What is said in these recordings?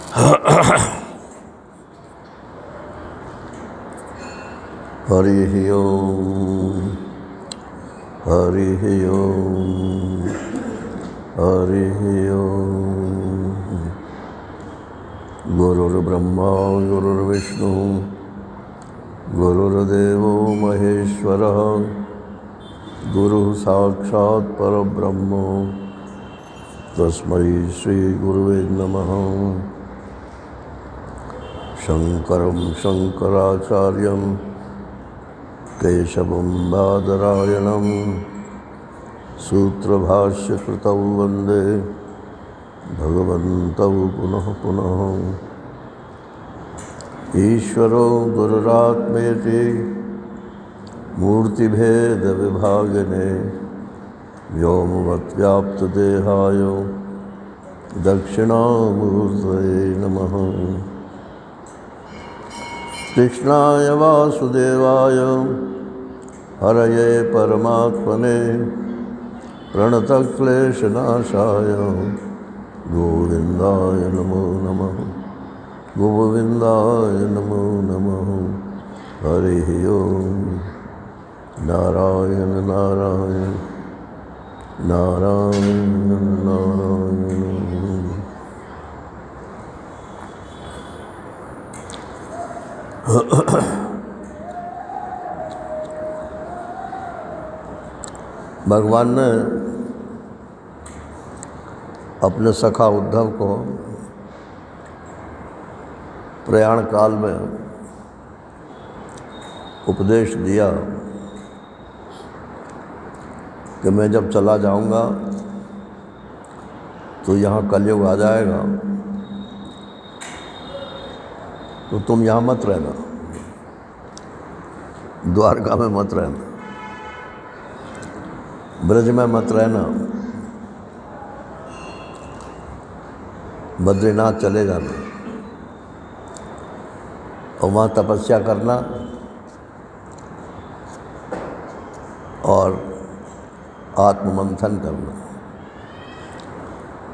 हरिः ओम् हरिः ओम् हरिः ओम्। गुरुर्ब्रह्मा गुरुर्विष्णु गुरुर्देवो महेश्वरः गुरुः साक्षात् परब्रह्म तस्मै श्रीगुरुवे नमः। शङ्करं शङ्कराचार्यं केशवं बादरायणं सूत्रभाष्यकृतौ वन्दे भगवन्तौ पुनः पुनः। ईश्वरो गुरुरात्मेति मूर्तिभेदविभागिने व्योमवद्व्याप्तदेहाय दक्षिणामूर्तये नमः। कृष्णाय वासुदेवाय हरये परमात्मने प्रणतक्लेशनाशाय गोविन्दाय नमो नमः। गोविन्दाय नमो नमः। हरिः ओम्। नारायण नारायण नारायण नारायण। भगवान ने अपने सखा उद्धव को प्रयाण काल में उपदेश दिया कि मैं जब चला जाऊंगा तो यहाँ कलयुग आ जाएगा, तो तुम यहाँ मत रहना, द्वारका में मत रहना, ब्रज में मत रहना, बद्रीनाथ चले जाना और वहाँ तपस्या करना और आत्ममंथन करना।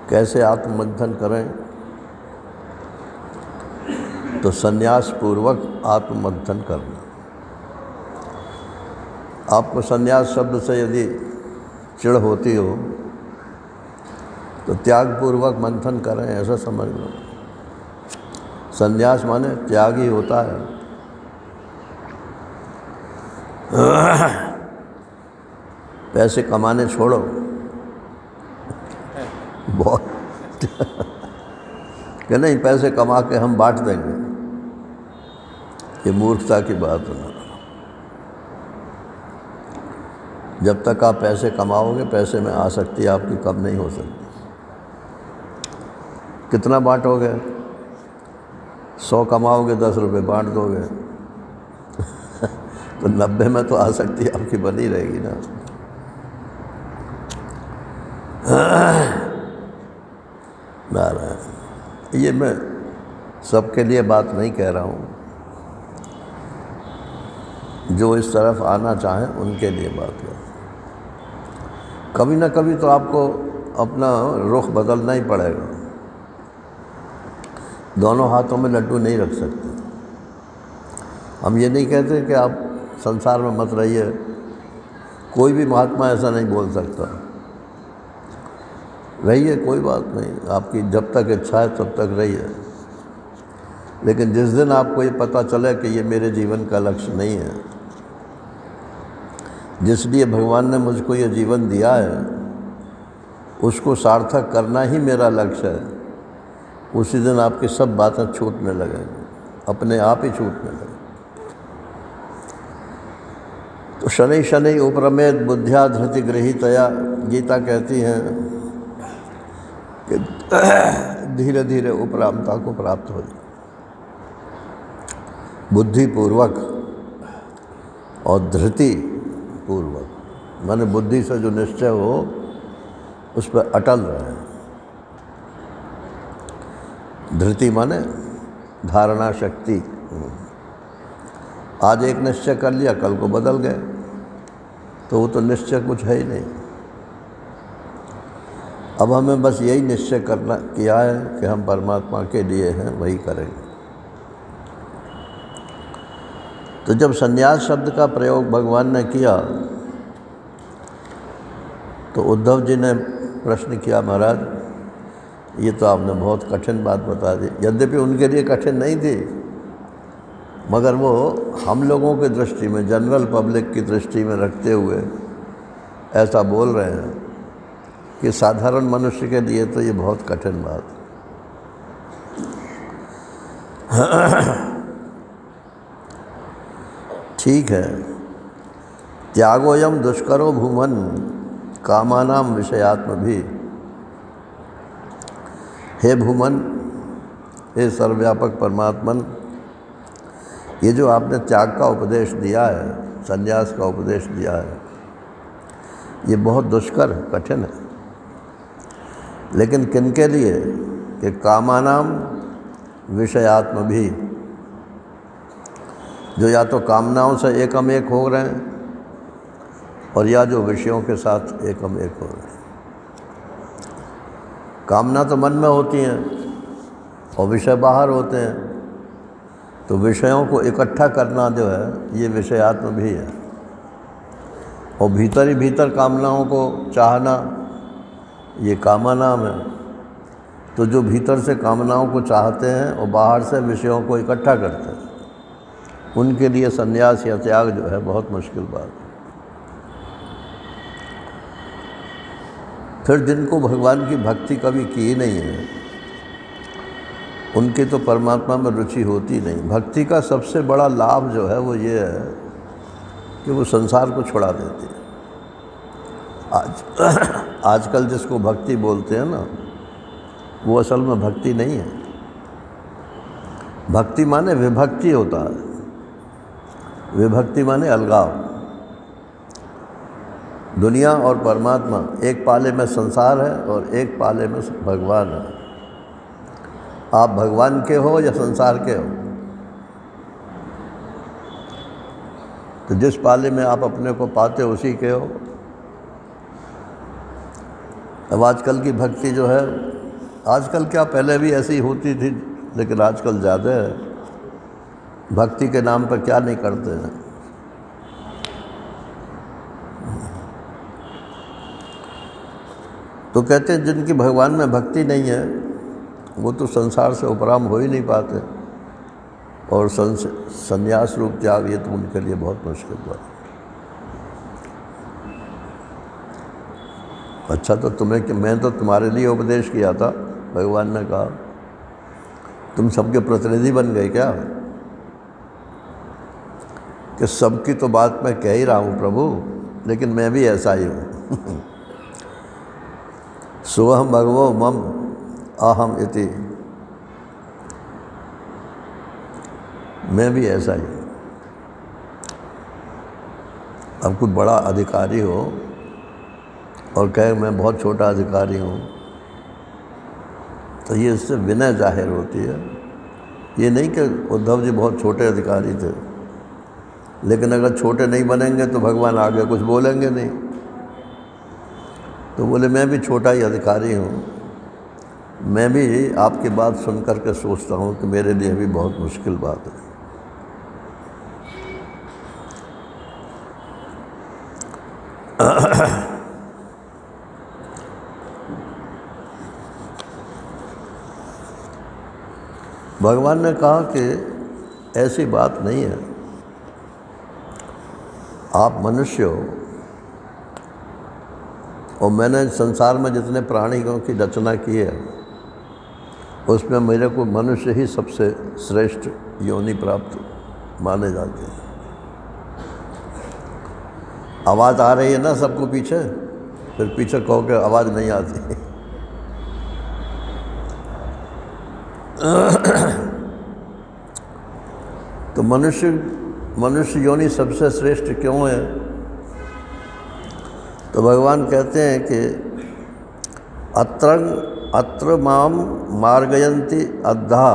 कैसे आत्ममंथन करें? तो संन्यास पूर्वक आत्ममंथन करना। आपको संन्यास शब्द से यदि चिढ़ होती हो तो त्याग पूर्वक मंथन करें, ऐसा समझ लो। संन्यास माने त्याग ही होता है। पैसे कमाने छोड़ो, बहुत कि नहीं पैसे कमा के हम बांट देंगे, ये मूर्खता की बात है। जब तक आप पैसे कमाओगे, पैसे में आसक्ति आपकी कम नहीं हो सकती। कितना बांटोगे? 100 कमाओगे, 10 रुपये बांट दोगे तो 90 में तो आसक्ति आपकी बनी रहेगी ना। नारायण। ये मैं सबके लिए बात नहीं कह रहा हूँ, जो इस तरफ आना चाहें उनके लिए बात है। कभी ना कभी तो आपको अपना रुख बदलना ही पड़ेगा। दोनों हाथों में लड्डू नहीं रख सकते। हम ये नहीं कहते कि आप संसार में मत रहिए, कोई भी महात्मा ऐसा नहीं बोल सकता। रहिए, कोई बात नहीं, आपकी जब तक इच्छा है तब तक रहिए। लेकिन जिस दिन आपको ये पता चले कि ये मेरे जीवन का लक्ष्य नहीं है, जिस लिए भगवान ने मुझको ये जीवन दिया है, उसको सार्थक करना ही मेरा लक्ष्य है, उसी दिन आपकी सब बातें छूटने लगेंगी, अपने आप ही छूटने लगेंगी। तो शनि शनि उपरमेद बुद्ध्या धृति गृहीतया, गीता कहती है कि धीरे धीरे उपरामता को प्राप्त हो जाए। बुद्धि पूर्वक और धृति पूर्वक, माने बुद्धि से जो निश्चय हो उस पर अटल रहे। धृति माने धारणा शक्ति। आज एक निश्चय कर लिया, कल को बदल गए, तो वो तो निश्चय कुछ है ही नहीं। अब हमें बस यही निश्चय करना किया है कि हम परमात्मा के लिए हैं, वही करेंगे। तो जब संन्यास शब्द का प्रयोग भगवान ने किया तो उद्धव जी ने प्रश्न किया, महाराज ये तो आपने बहुत कठिन बात बता दी। यद्यपि उनके लिए कठिन नहीं थी, मगर वो हम लोगों की दृष्टि में, जनरल पब्लिक की दृष्टि में रखते हुए ऐसा बोल रहे हैं कि साधारण मनुष्य के लिए तो ये बहुत कठिन बात। ठीक है, त्यागोयम दुष्करो भूमन कामानाम विषयात्म भी। हे भूमन, हे सर्वव्यापक परमात्मन, ये जो आपने त्याग का उपदेश दिया है, संन्यास का उपदेश दिया है, ये बहुत दुष्कर कठिन है। लेकिन किनके लिए? कि कामानाम विषयात्म भी, जो या तो कामनाओं से एकम एक हो रहे हैं और या जो विषयों के साथ एकम एक हो रहे हैं। कामना तो मन में होती हैं और विषय बाहर होते हैं, तो विषयों को इकट्ठा करना जो है ये विषयात्म भी है। और भीतर ही भीतर कामनाओं को चाहना ये कामनाम है। तो जो भीतर से कामनाओं को चाहते हैं और बाहर से विषयों को इकट्ठा करते हैं, उनके लिए संन्यास या त्याग जो है बहुत मुश्किल बात है। फिर जिनको भगवान की भक्ति कभी की ही नहीं है, उनकी तो परमात्मा में रुचि होती नहीं। भक्ति का सबसे बड़ा लाभ जो है वो ये है कि वो संसार को छुड़ा देती है। आजकल जिसको भक्ति बोलते हैं ना, वो असल में भक्ति नहीं है। भक्ति माने विभक्ति होता है। विभक्ति माने अलगाव। दुनिया और परमात्मा, एक पाले में संसार है और एक पाले में भगवान है। आप भगवान के हो या संसार के हो? तो जिस पाले में आप अपने को पाते हो उसी के हो। अब आजकल की भक्ति जो है, आजकल क्या पहले भी ऐसी होती थी, लेकिन आजकल ज़्यादा है। भक्ति के नाम पर क्या नहीं करते हैं। तो कहते हैं जिनकी भगवान में भक्ति नहीं है वो तो संसार से उपराम हो ही नहीं पाते, और संन्यास रूप त्याग ये तो उनके लिए बहुत मुश्किल बात। अच्छा, तो मैं तो तुम्हारे लिए उपदेश किया था। भगवान ने कहा तुम सबके प्रतिनिधि बन गए क्या? कि सबकी तो बात मैं कह ही रहा हूँ प्रभु, लेकिन मैं भी ऐसा ही हूँ। सोहम भगवो मम अहम इति, मैं भी ऐसा ही हूँ। अब कोई बड़ा अधिकारी हो और कहे मैं बहुत छोटा अधिकारी हूँ, तो ये इससे विनय जाहिर होती है। ये नहीं कि उद्धव जी बहुत छोटे अधिकारी थे, लेकिन अगर छोटे नहीं बनेंगे तो भगवान आगे कुछ बोलेंगे नहीं। तो बोले मैं भी छोटा ही अधिकारी हूँ, मैं भी आपकी बात सुन कर के सोचता हूँ कि मेरे लिए भी बहुत मुश्किल बात है। भगवान ने कहा कि ऐसी बात नहीं है, आप मनुष्य हो और मैंने संसार में जितने प्राणियों की रचना की है उसमें मेरे को मनुष्य ही सबसे श्रेष्ठ योनि प्राप्त माने जाते हैं। आवाज़ आ रही है ना सबको पीछे? फिर पीछे कहो कि आवाज़ नहीं आती। तो मनुष्य योनि सबसे श्रेष्ठ क्यों है? तो भगवान कहते हैं कि अत्र माम मार्गयन्ति अद्धा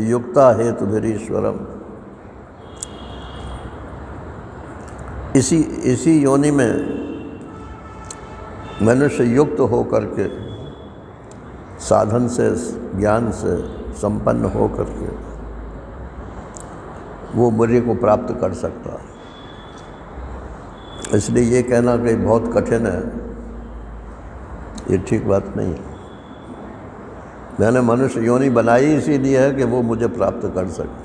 युक्ता हेतुभिरीश्वरम। इसी योनि में मनुष्य युक्त हो करके, साधन से, ज्ञान से संपन्न हो करके वो बुरे को प्राप्त कर सकता है। इसलिए ये कहना कि बहुत कठिन है, ये ठीक बात नहीं है। मैंने मनुष्य योनि बनाई इसीलिए है कि वो मुझे प्राप्त कर सके,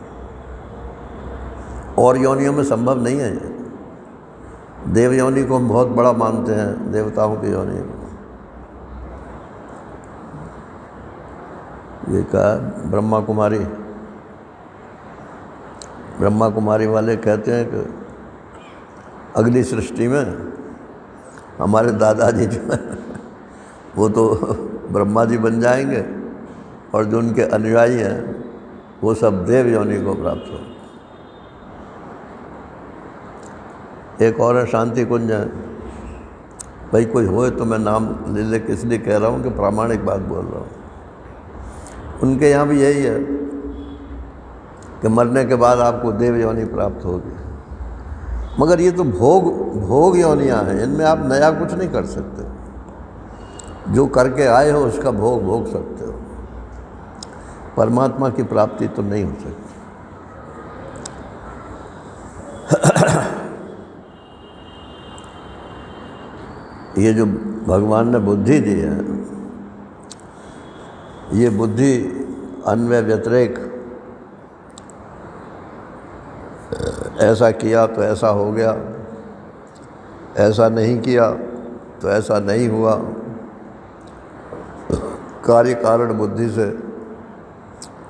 और योनियों में संभव नहीं है ये। देव योनि को हम बहुत बड़ा मानते हैं, देवताओं की योनि। ये कहा ब्रह्मा कुमारी वाले कहते हैं कि अगली सृष्टि में हमारे दादाजी जो है वो तो ब्रह्मा जी बन जाएंगे, और जो उनके अनुयायी हैं वो सब देव योनि को प्राप्त हो। एक और है शांति कुंज है। भाई कोई होए तो मैं नाम ले इसलिए कह रहा हूँ कि प्रामाणिक बात बोल रहा हूँ। उनके यहाँ भी यही है कि मरने के बाद आपको देव योनि प्राप्त होगी, मगर ये तो भोग योनियाँ हैं, इनमें आप नया कुछ नहीं कर सकते। जो करके आए हो उसका भोग सकते हो, परमात्मा की प्राप्ति तो नहीं हो सकती। ये जो भगवान ने बुद्धि दी है, ये बुद्धि अन्वय व्यतिरेक, ऐसा किया तो ऐसा हो गया, ऐसा नहीं किया तो ऐसा नहीं हुआ, कार्य कारण बुद्धि से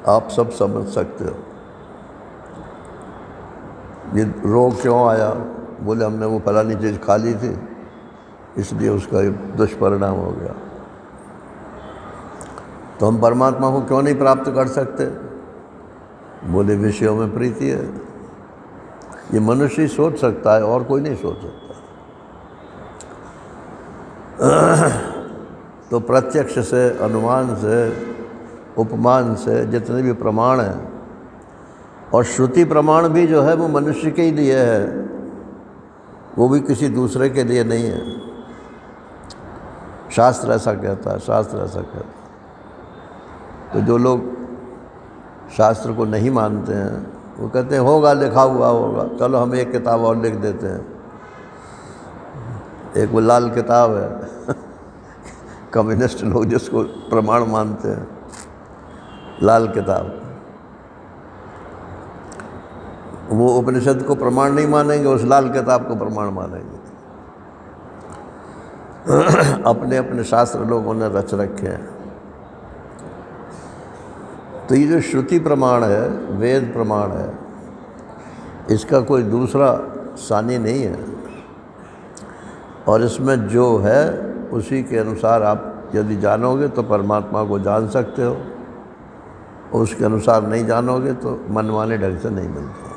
आप सब समझ सकते हो। ये रोग क्यों आया? बोले हमने वो फलानी चीज़ खा ली थी, इसलिए उसका दुष्परिणाम हो गया। तो हम परमात्मा को क्यों नहीं प्राप्त कर सकते? बोले विषयों में प्रीति है। ये मनुष्य ही सोच सकता है, और कोई नहीं सोच सकता। तो प्रत्यक्ष से, अनुमान से, उपमान से जितने भी प्रमाण हैं, और श्रुति प्रमाण भी जो है वो मनुष्य के ही लिए है, वो भी किसी दूसरे के लिए नहीं है। शास्त्र ऐसा कहता है, शास्त्र ऐसा कहता है। तो जो लोग शास्त्र को नहीं मानते हैं वो कहते हैं होगा, लिखा हुआ होगा, चलो हम एक किताब और लिख देते हैं। एक वो लाल किताब है कम्युनिस्ट लोग जिसको प्रमाण मानते हैं, लाल किताब, वो उपनिषद को प्रमाण नहीं मानेंगे, उस लाल किताब को प्रमाण मानेंगे। अपने अपने शास्त्र लोगों ने रच रखे हैं। तो ये जो श्रुति प्रमाण है, वेद प्रमाण है, इसका कोई दूसरा सानी नहीं है, और इसमें जो है उसी के अनुसार आप यदि जानोगे तो परमात्मा को जान सकते हो, और उसके अनुसार नहीं जानोगे तो मनमाने ढंग से नहीं मिलता।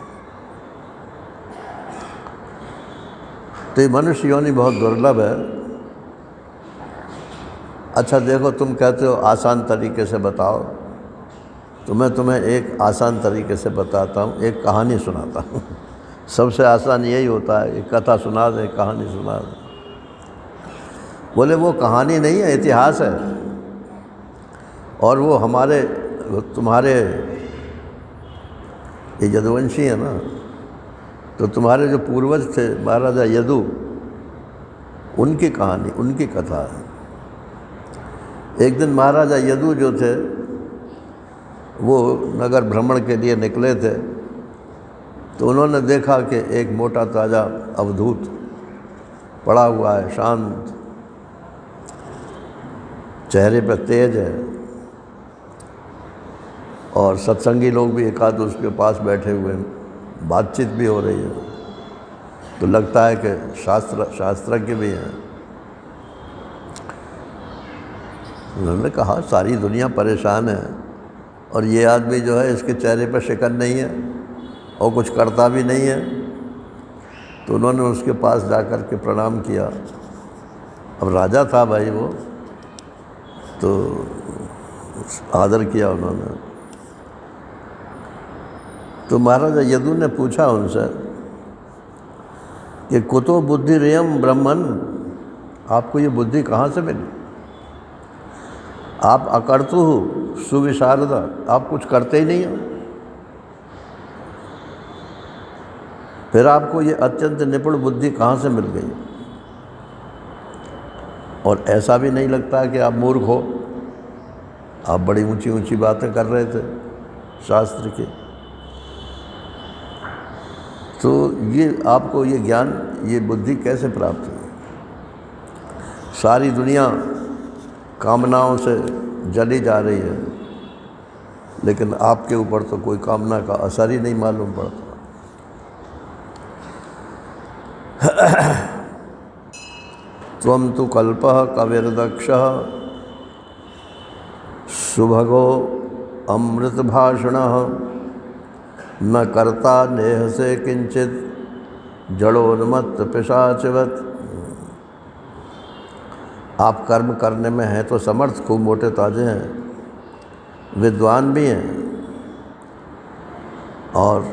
तो ये मनुष्य योनि बहुत दुर्लभ है। अच्छा देखो, तुम कहते हो आसान तरीके से बताओ, तो मैं तुम्हें एक आसान तरीके से बताता हूँ, एक कहानी सुनाता हूँ। सबसे आसान यही होता है, एक कथा सुना दे, कहानी सुना दे। बोले वो कहानी नहीं है, इतिहास है, और वो तुम्हारे ये यदुवंशी है ना, तो तुम्हारे जो पूर्वज थे महाराजा यदु, उनकी कहानी, उनकी कथा है। एक दिन महाराजा यदु जो थे वो नगर भ्रमण के लिए निकले थे, तो उन्होंने देखा कि एक मोटा ताजा अवधूत पड़ा हुआ है, शांत, चेहरे पर तेज है, और सत्संगी लोग भी एकाध उसके पास बैठे हुए हैं, बातचीत भी हो रही है। तो लगता है कि शास्त्रज्ञ भी हैं। उन्होंने कहा सारी दुनिया परेशान है, और ये आदमी जो है इसके चेहरे पर शिकन नहीं है और कुछ करता भी नहीं है। तो उन्होंने उसके पास जाकर के प्रणाम किया। अब राजा था भाई वो, तो आदर किया उन्होंने। तो महाराजा यदु ने पूछा उनसे कि कुतो बुद्धिरियं ब्रह्मन् आपको ये बुद्धि कहाँ से मिली? आप अकर्तु हो सुविशारदा, आप कुछ करते ही नहीं हो, फिर आपको ये अत्यंत निपुण बुद्धि कहाँ से मिल गई? और ऐसा भी नहीं लगता कि आप मूर्ख हो, आप बड़ी ऊंची ऊंची बातें कर रहे थे शास्त्र की। तो ये आपको ये ज्ञान, ये बुद्धि कैसे प्राप्त हुई? सारी दुनिया कामनाओं से जली जा रही है, लेकिन आपके ऊपर तो कोई कामना का असर ही नहीं मालूम पड़ता। त्वं तु कल्पः कविर्दक्षः सुभगो अमृतभाषणः न कर्ता नेहसे किंचित जड़ोन्मत्त पिशाचवत्। आप कर्म करने में हैं तो समर्थ, खूब मोटे ताजे हैं, विद्वान भी हैं और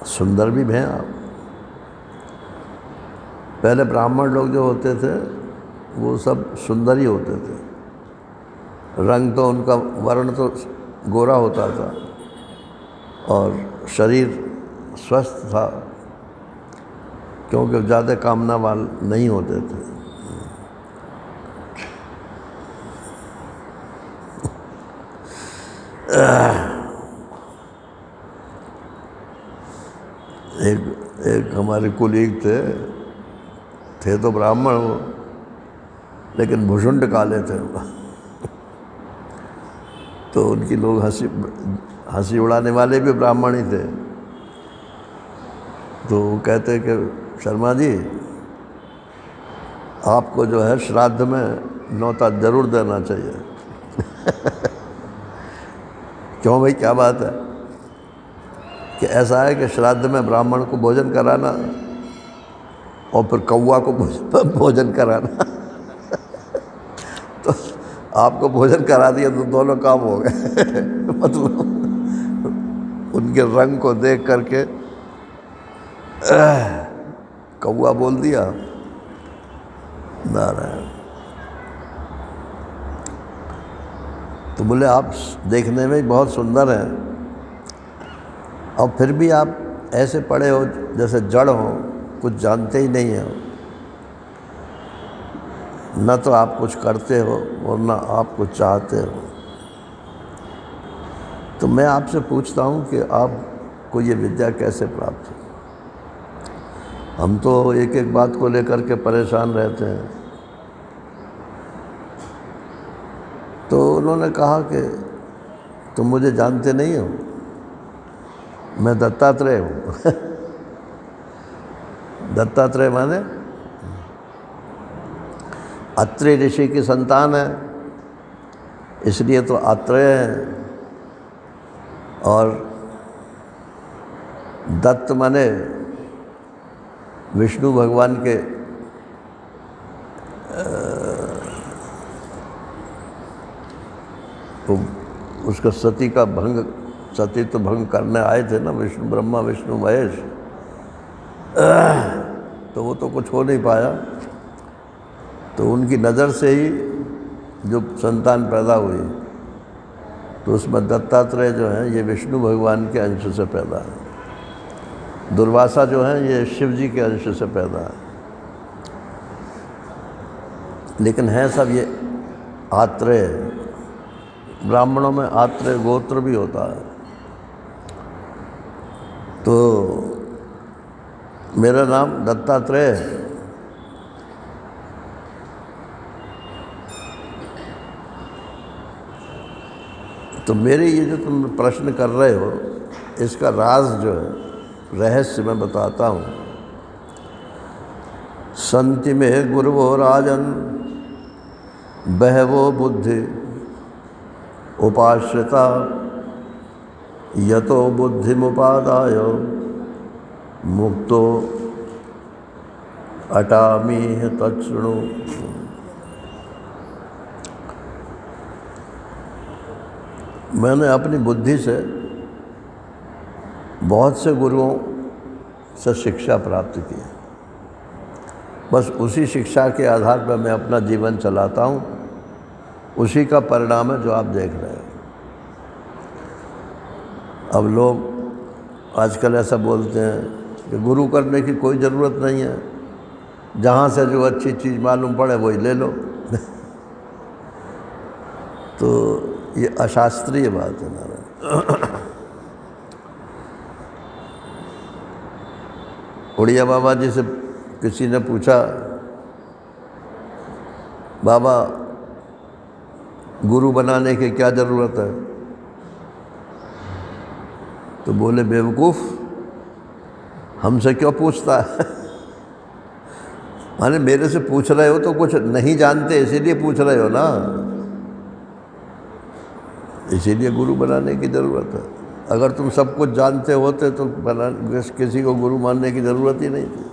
सुंदर भी हैं आप। पहले ब्राह्मण लोग जो होते थे वो सब सुंदर ही होते थे, रंग तो उनका, वर्ण तो गोरा होता था और शरीर स्वस्थ था, क्योंकि ज़्यादा कामना वाले नहीं होते थे। एक हमारे कुलीग थे तो ब्राह्मण वो, लेकिन भुषुंड काले थे तो उनकी लोग हंसी उड़ाने वाले भी ब्राह्मण ही थे। तो वो कहते कि शर्मा जी, आपको जो है श्राद्ध में न्योता जरूर देना चाहिए। क्यों भाई, क्या बात है? कि ऐसा है कि श्राद्ध में ब्राह्मण को भोजन कराना और फिर कौवा को भोजन कराना। तो आपको भोजन करा दिया तो दोनों काम हो गए। मतलब उनके रंग को देख करके कौवा बोल दिया, नारायण। तो बोले आप देखने में बहुत सुंदर हैं और फिर भी आप ऐसे पड़े हो जैसे जड़ हो, कुछ जानते ही नहीं हो। न तो आप कुछ करते हो और न आप कुछ चाहते हो। तो मैं आपसे पूछता हूँ कि आपको ये विद्या कैसे प्राप्त हुई? हम तो एक एक बात को लेकर के परेशान रहते हैं। तो उन्होंने कहा कि तुम मुझे जानते नहीं हो, मैं दत्तात्रेय हूँ। दत्तात्रेय माने अत्रेय ऋषि की संतान है, इसलिए तो अत्रेय है। और दत्त माने विष्णु भगवान के तो उसका सती तो भंग करने आए थे ना विष्णु, ब्रह्मा विष्णु महेश। तो वो तो कुछ हो नहीं पाया, तो उनकी नज़र से ही जो संतान पैदा हुई, तो उसमें दत्तात्रेय जो है ये विष्णु भगवान के अंश से पैदा है। दुर्वासा जो है ये शिव जी के अंश से पैदा है। लेकिन है सब ये आत्रेय। ब्राह्मणों में आत्रेय गोत्र भी होता है। तो मेरा नाम दत्तात्रेय है। तो मेरे ये जो तुम प्रश्न कर रहे हो, इसका राज जो है, रहस्य मैं बताता हूँ। संति में गुरुवो राजन बहवो बुद्धि उपाश्रिता यतो बुद्धिमुपादाय मुक्तो अटामीह तच्छृणु। मैंने अपनी बुद्धि से बहुत से गुरुओं से शिक्षा प्राप्त की। बस उसी शिक्षा के आधार पर मैं अपना जीवन चलाता हूँ, उसी का परिणाम है जो आप देख रहे हैं। अब लोग आजकल ऐसा बोलते हैं कि गुरु करने की कोई ज़रूरत नहीं है, जहाँ से जो अच्छी चीज़ मालूम पड़े वही ले लो तो ये अशास्त्रीय बात है नारायण। उड़िया बाबा जी से किसी ने पूछा, बाबा गुरु बनाने की क्या ज़रूरत है? तो बोले, बेवकूफ़, हमसे क्यों पूछता है माने मेरे से पूछ रहे हो तो कुछ नहीं जानते इसीलिए पूछ रहे हो ना, इसीलिए गुरु बनाने की ज़रूरत है। अगर तुम सब कुछ जानते होते तो किसी को गुरु मानने की ज़रूरत ही नहीं थी।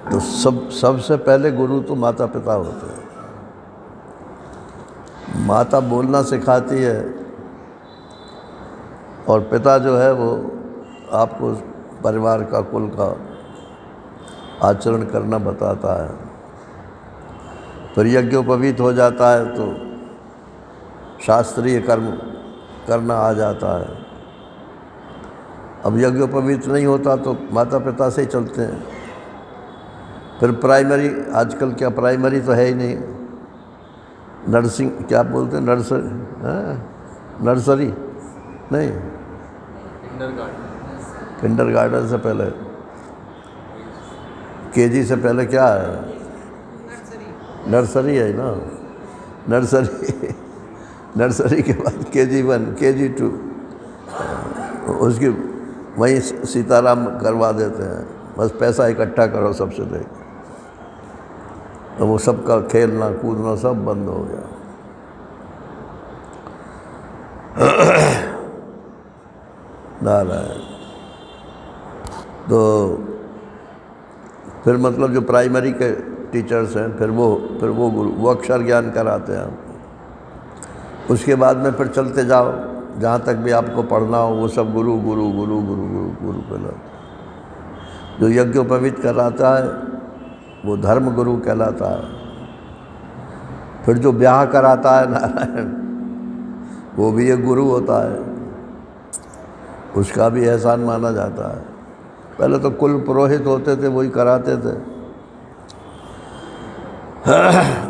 तो सबसे पहले गुरु तो माता पिता होते हैं। माता बोलना सिखाती है और पिता जो है वो आपको परिवार का, कुल का आचरण करना बताता है। फिर यज्ञोपवीत हो जाता है तो शास्त्रीय कर्म करना आ जाता है। अब यज्ञोपवीत नहीं होता तो माता पिता से ही चलते हैं। फिर प्राइमरी, आजकल क्या प्राइमरी तो है ही नहीं, नर्सिंग क्या बोलते हैं, नर्सरी नहीं, किंडरगार्टन से पहले, केजी से पहले क्या है, नर्सरी है ना, नर्सरी के बाद KG1 KG2, उसकी वहीं सीताराम करवा देते हैं। बस पैसा इकट्ठा करो सबसे दे, तो वो सबका खेलना कूदना सब बंद हो गया। नारायण। तो फिर मतलब जो प्राइमरी के टीचर्स हैं, फिर वो गुरु, वो अक्षर ज्ञान कराते हैं आपको। उसके बाद में फिर चलते जाओ, जहाँ तक भी आपको पढ़ना हो वो सब गुरु गुरु गुरु गुरु गुरु गुरु कहलाता है। जो यज्ञोपवीत कराता है वो धर्म गुरु कहलाता है। फिर जो ब्याह कराता है नारायण, वो भी एक गुरु होता है, उसका भी एहसान माना जाता है। पहले तो कुल पुरोहित होते थे, वही कराते थे।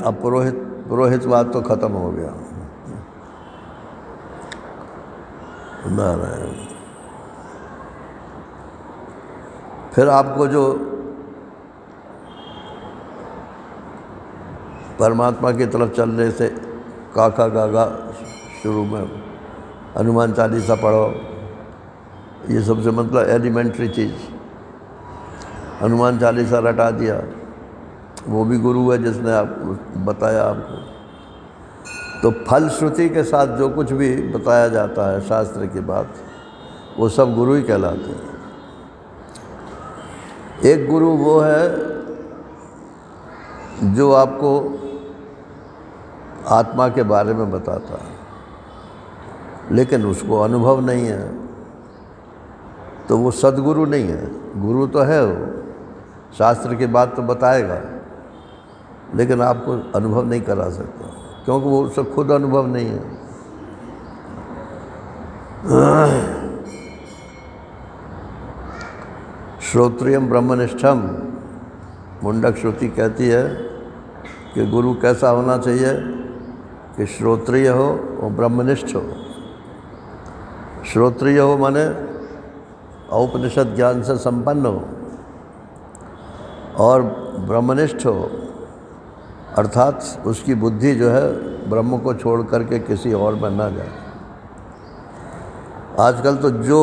अब पुरोहितवाद तो खत्म हो गया। नारायण। फिर आपको जो परमात्मा की तरफ चलने से काका गागा शुरू में हनुमान चालीसा पढ़ो, ये सबसे मतलब एलिमेंट्री चीज़। हनुमान चालीसा रटा दिया, वो भी गुरु है जिसने आपको बताया आपको। तो फलश्रुति के साथ जो कुछ भी बताया जाता है शास्त्र की बात, वो सब गुरु ही कहलाते हैं। एक गुरु वो है जो आपको आत्मा के बारे में बताता है, लेकिन उसको अनुभव नहीं है, तो वो सद्गुरु नहीं है। गुरु तो है, वो शास्त्र की बात तो बताएगा, लेकिन आपको अनुभव नहीं करा सकता, क्योंकि वो उससे खुद अनुभव नहीं है। श्रोत्रियम ब्रह्मनिष्ठम, मुंडक श्रुति कहती है कि गुरु कैसा होना चाहिए कि श्रोत्रिय हो और ब्रह्मनिष्ठ हो। श्रोत्रिय हो माने औपनिषद ज्ञान से संपन्न हो, और ब्रह्मनिष्ठ हो अर्थात उसकी बुद्धि जो है ब्रह्म को छोड़ करके किसी और में ना जाए। आजकल तो जो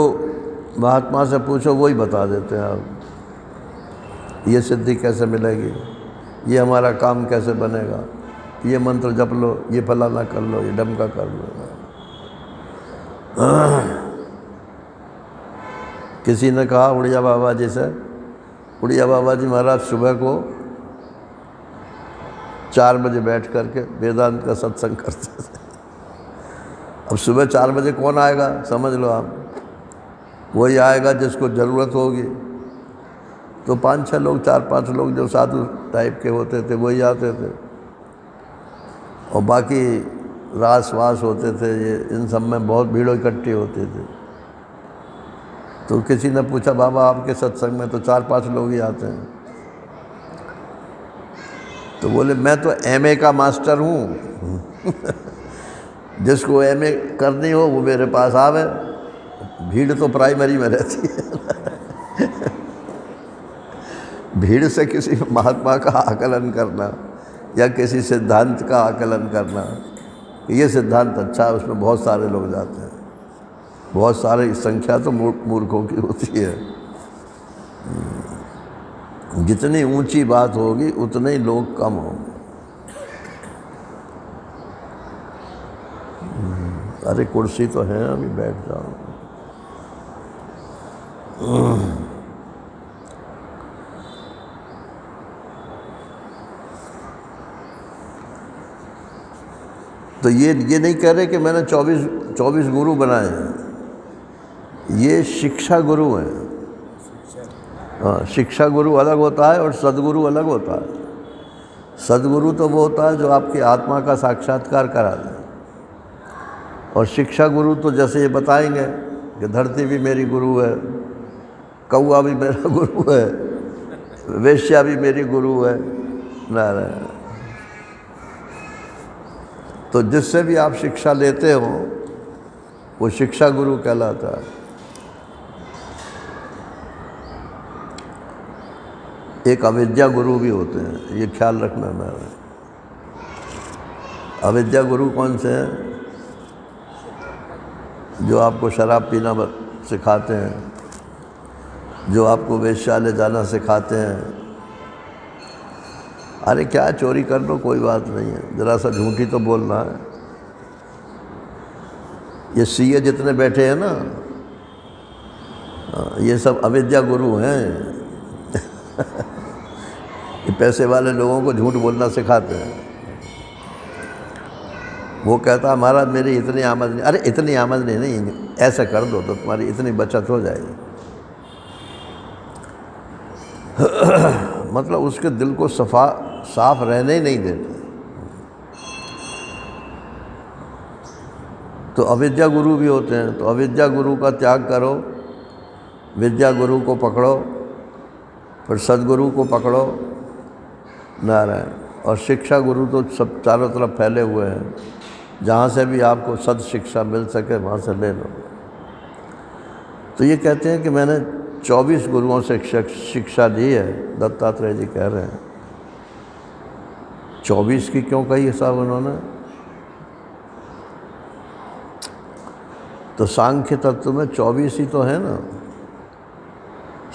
महात्मा से पूछो वही बता देते हैं आप, ये सिद्धि कैसे मिलेगी, ये हमारा काम कैसे बनेगा, ये मंत्र जप लो, ये फलाना कर लो, ये डमका कर लो। किसी ने कहा उड़िया बाबा जी से, उड़िया बाबा जी महाराज सुबह को 4 बजे बैठ करके वेदांत का सत्संग करते थे। अब सुबह 4 बजे कौन आएगा, समझ लो आप, वही आएगा जिसको ज़रूरत होगी। तो 5-6 लोग, 4-5 लोग जो साधु टाइप के होते थे वही आते थे, और बाकी रास वास होते थे, ये इन सब में बहुत भीड़ इकट्ठी होती थी। तो किसी ने पूछा, बाबा आपके सत्संग में तो 4-5 लोग ही आते हैं। तो बोले, मैं तो एमए का मास्टर हूँ जिसको एमए करनी हो वो मेरे पास आवे, भीड़ तो प्राइमरी में रहती है भीड़ से किसी महात्मा का आकलन करना या किसी सिद्धांत का आकलन करना, ये सिद्धांत अच्छा है, उसमें बहुत सारे लोग जाते हैं, बहुत सारी संख्या तो मूर्खों की होती है। जितनी ऊंची बात होगी उतने ही लोग कम होंगे। अरे कुर्सी तो है, अभी बैठ जाओ। तो ये नहीं कह रहे कि मैंने 24 गुरु बनाए हैं, ये शिक्षा गुरु हैं। हाँ, शिक्षा गुरु अलग होता है और सदगुरु अलग होता है। सदगुरु तो वो होता है जो आपकी आत्मा का साक्षात्कार करा दे, और शिक्षा गुरु तो जैसे ये बताएंगे कि धरती भी मेरी गुरु है, कौआ भी मेरा गुरु है, वेश्या भी मेरी गुरु है, नारायण। तो जिससे भी आप शिक्षा लेते हो वो शिक्षा गुरु कहलाता है। एक अविद्या गुरु भी होते हैं, ये ख्याल रखना मेरा। अविद्या गुरु कौन से हैं? जो आपको शराब पीना सिखाते हैं, जो आपको वेश्यालय जाना सिखाते हैं। अरे क्या चोरी कर लो, कोई बात नहीं है, ज़रा सा झूठी तो बोलना है। ये सीए जितने बैठे हैं ना, ये सब अविद्या गुरु हैं ये पैसे वाले लोगों को झूठ बोलना सिखाते हैं। वो कहता महाराज मेरी इतनी आमदनी, अरे इतनी आमदनी नहीं, ऐसा कर दो तो तुम्हारी इतनी बचत हो जाएगी मतलब उसके दिल को साफ रहने ही नहीं देते। तो अविद्या गुरु भी होते हैं। तो अविद्या गुरु का त्याग करो, विद्या गुरु को पकड़ो, फिर सदगुरु को पकड़ो, नारायण। और शिक्षा गुरु तो सब चारों तरफ फैले हुए हैं, जहाँ से भी आपको सद शिक्षा मिल सके वहाँ से ले लो। तो ये कहते हैं कि मैंने 24 गुरुओं से शिक्षा ली है, दत्तात्रेय जी कह रहे हैं। 24 की क्यों कही साहब उन्होंने? तो सांख्य तत्व में 24 ही तो है ना,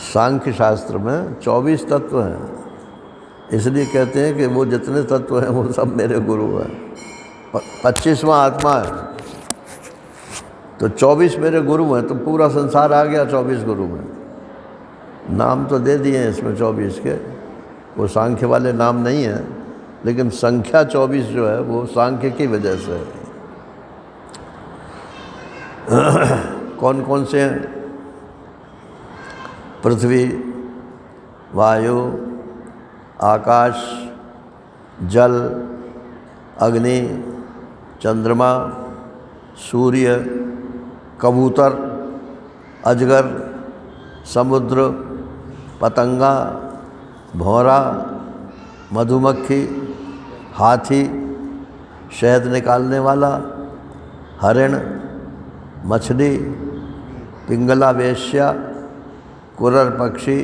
सांख्य शास्त्र में 24 तत्व हैं। इसलिए कहते हैं कि वो जितने तत्व हैं वो सब मेरे गुरु हैं। 25वां आत्मा है, तो 24 मेरे गुरु हैं। तो पूरा संसार आ गया 24 गुरु में। नाम तो दे दिए हैं इसमें 24 के, वो सांख्य वाले नाम नहीं हैं, लेकिन संख्या 24 जो है वो सांख्य की वजह से है। कौन कौन से हैं? पृथ्वी, वायु, आकाश, जल, अग्नि, चंद्रमा, सूर्य, कबूतर, अजगर, समुद्र, पतंगा, भौरा, मधुमक्खी, हाथी, शहद निकालने वाला, हरिण, मछली, पिंगला वेश्या, कुरर पक्षी,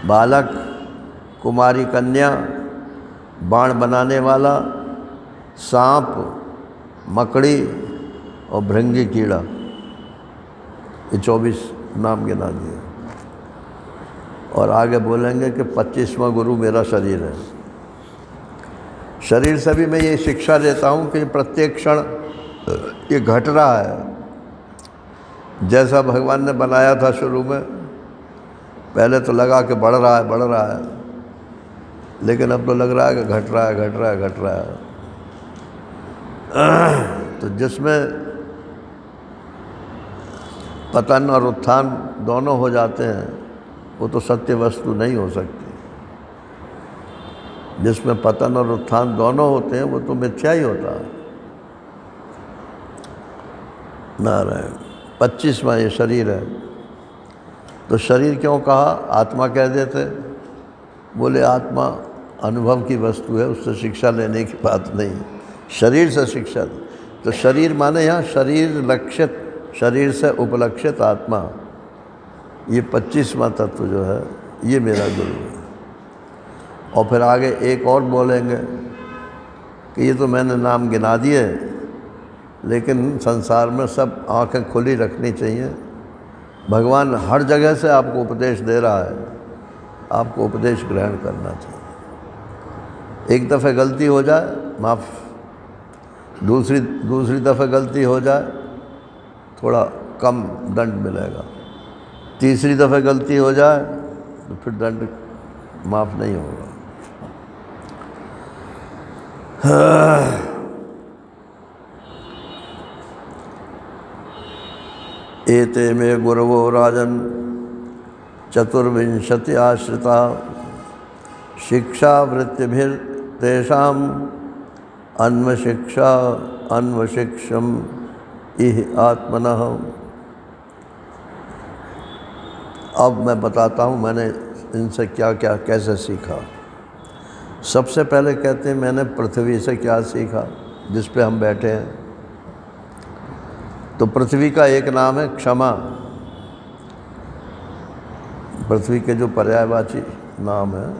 बालक, कुमारी कन्या, बाण बनाने वाला, सांप, मकड़ी और भृंगी कीड़ा, ये 24 नाम गिना दिए। और आगे बोलेंगे कि 25वां गुरु मेरा शरीर है। शरीर से भी मैं ये शिक्षा देता हूँ कि प्रत्येक क्षण ये घट रहा है। जैसा भगवान ने बनाया था शुरू में, पहले तो लगा कि बढ़ रहा है, लेकिन अब तो लग रहा है कि घट रहा है। तो जिसमें पतन और उत्थान दोनों हो जाते हैं, वो तो सत्य वस्तु नहीं हो सकती। जिसमें पतन और उत्थान दोनों होते हैं वो तो मिथ्या ही होता है। नारायण। 25वां ये शरीर है। तो शरीर क्यों कहा, आत्मा कह देते? बोले आत्मा अनुभव की वस्तु है, उससे शिक्षा लेने की बात नहीं, शरीर से शिक्षा। तो शरीर माने यहाँ शरीर लक्षित, शरीर से उपलक्षित आत्मा। ये 25वां तत्व जो है ये मेरा गुरु है। और फिर आगे एक और बोलेंगे कि ये तो मैंने नाम गिना दिए, लेकिन संसार में सब आंखें खुली रखनी चाहिए। भगवान हर जगह से आपको उपदेश दे रहा है, आपको उपदेश ग्रहण करना चाहिए। एक दफ़े गलती हो जाए माफ़, दूसरी दफ़े गलती हो जाए थोड़ा कम दंड मिलेगा, तीसरी दफ़े गलती हो जाए तो फिर दंड माफ़ नहीं होगा। एते मे गुरवो राजन चतुर्विंशति आश्रिता शिक्षावृत्तिभिर्तेषाम् अन्वशिक्षा अन्वशिक्षम इह आत्मनः। अब मैं बताता हूँ मैंने इनसे क्या क्या कैसे सीखा। सबसे पहले कहते हैं मैंने पृथ्वी से क्या सीखा जिस पे हम बैठे हैं। तो पृथ्वी का एक नाम है क्षमा। पृथ्वी के जो पर्यायवाची नाम है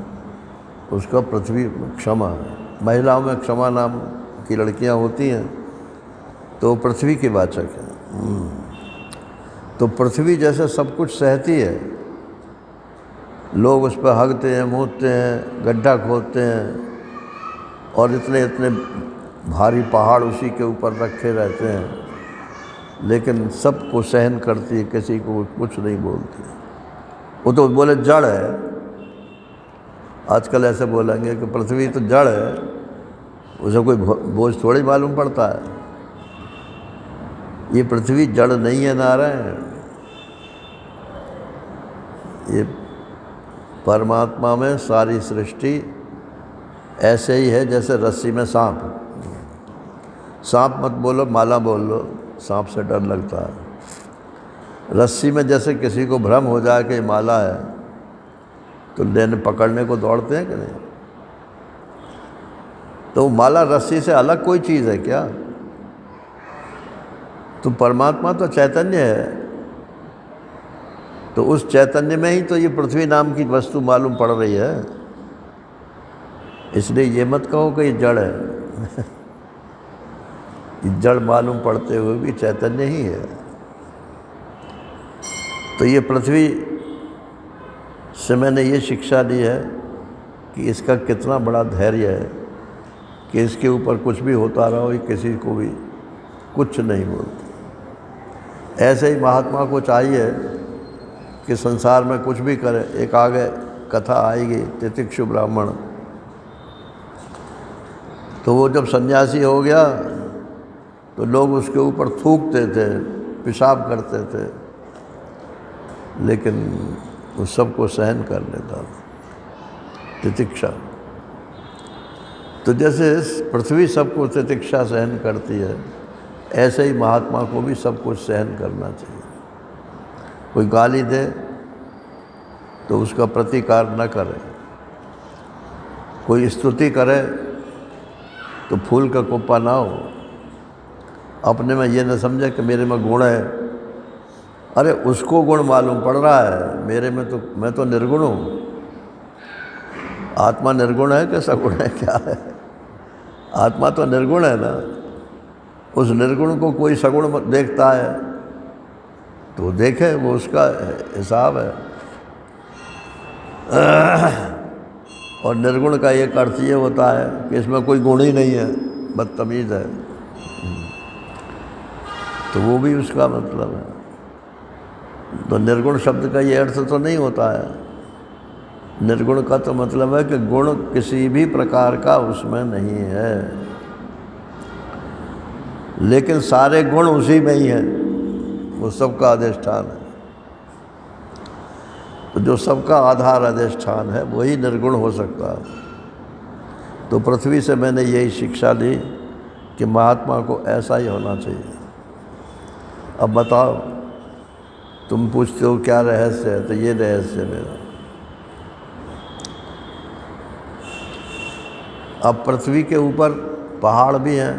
उसका पृथ्वी क्षमा है। महिलाओं में क्षमा नाम की लड़कियां होती हैं तो पृथ्वी की वाचक है। तो पृथ्वी जैसे सब कुछ सहती है, लोग उस पर हगते हैं, मूतते हैं, गड्ढा खोदते हैं और इतने इतने भारी पहाड़ उसी के ऊपर रखे रहते हैं, लेकिन सबको सहन करती है, किसी को कुछ नहीं बोलती। वो तो बोले जड़ है, आजकल ऐसे बोलेंगे कि पृथ्वी तो जड़ है, उसे कोई बोझ थोड़ी मालूम पड़ता है। ये पृथ्वी जड़ नहीं है नारायण, ये परमात्मा में सारी सृष्टि ऐसे ही है जैसे रस्सी में सांप। सांप मत बोलो, माला बोल लो, सांप से डर लगता है। रस्सी में जैसे किसी को भ्रम हो जाए कि माला है तो लेने पकड़ने को दौड़ते हैं कि नहीं। तो माला रस्सी से अलग कोई चीज़ है क्या? तो परमात्मा तो चैतन्य है, तो उस चैतन्य में ही तो ये पृथ्वी नाम की वस्तु मालूम पड़ रही है। इसलिए ये मत कहो कि ये जड़ है। ये जड़ मालूम पड़ते हुए भी चैतन्य ही है। तो ये पृथ्वी से मैंने ये शिक्षा ली है कि इसका कितना बड़ा धैर्य है कि इसके ऊपर कुछ भी होता रहो, ये किसी को भी कुछ नहीं बोलती। ऐसे ही महात्मा को चाहिए कि संसार में कुछ भी करे। एक आगे कथा आएगी तितिक्षु ब्राह्मण, तो वो जब सन्यासी हो गया तो लोग उसके ऊपर थूकते थे, पेशाब करते थे, लेकिन वो सबको सहन कर लेता था, तितिक्षा। तो जैसे पृथ्वी सबको तितिक्षा सहन करती है, ऐसे ही महात्मा को भी सब कुछ सहन करना चाहिए। कोई गाली दे तो उसका प्रतिकार न करे, कोई स्तुति करे तो फूल का कुप्पा ना हो, अपने में ये न समझे कि मेरे में गुण है। अरे उसको गुण मालूम पड़ रहा है, मेरे में तो मैं तो निर्गुण हूँ। आत्मा निर्गुण है कि सगुण है, क्या है? आत्मा तो निर्गुण है ना। उस निर्गुण को कोई सगुण देखता है तो देखे, वो उसका हिसाब है। और निर्गुण का एक अर्थ ये होता है कि इसमें कोई गुण ही नहीं है, बदतमीज है, तो वो भी उसका मतलब है। तो निर्गुण शब्द का ये अर्थ तो नहीं होता है। निर्गुण का तो मतलब है कि गुण किसी भी प्रकार का उसमें नहीं है, लेकिन सारे गुण उसी में ही हैं। वो सबका अधिष्ठान है। तो जो सबका आधार अधिष्ठान है वही निर्गुण हो सकता है। तो पृथ्वी से मैंने यही शिक्षा ली कि महात्मा को ऐसा ही होना चाहिए। अब बताओ, तुम पूछते हो क्या रहस्य है, तो ये रहस्य है मेरा। अब पृथ्वी के ऊपर पहाड़ भी हैं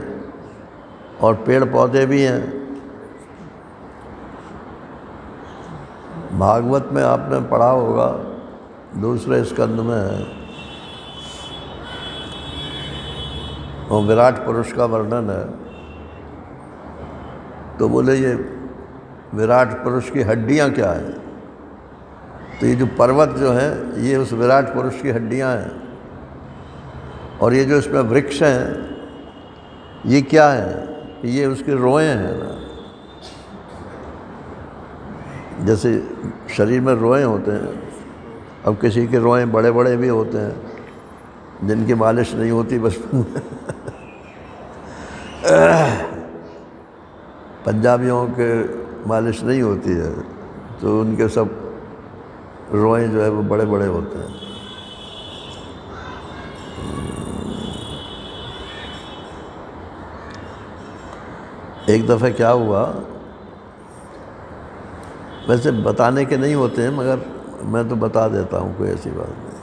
और पेड़ पौधे भी हैं। भागवत में आपने पढ़ा होगा, दूसरे स्कंद में है, और विराट पुरुष का वर्णन है। तो बोले ये विराट पुरुष की हड्डियां क्या है? तो ये जो पर्वत जो है ये उस विराट पुरुष की हड्डियां हैं, और ये जो इसमें वृक्ष हैं ये क्या है? ये उसके रोए हैं ना। जैसे शरीर में रोए होते हैं, अब किसी के रोए बड़े बड़े भी होते हैं जिनकी मालिश नहीं होती बचपन में। पंजाबियों के मालिश नहीं होती है तो उनके सब रोए जो है वो बड़े बड़े होते हैं। एक दफ़े क्या हुआ, वैसे बताने के नहीं होते हैं मगर मैं तो बता देता हूँ, कोई ऐसी बात नहीं।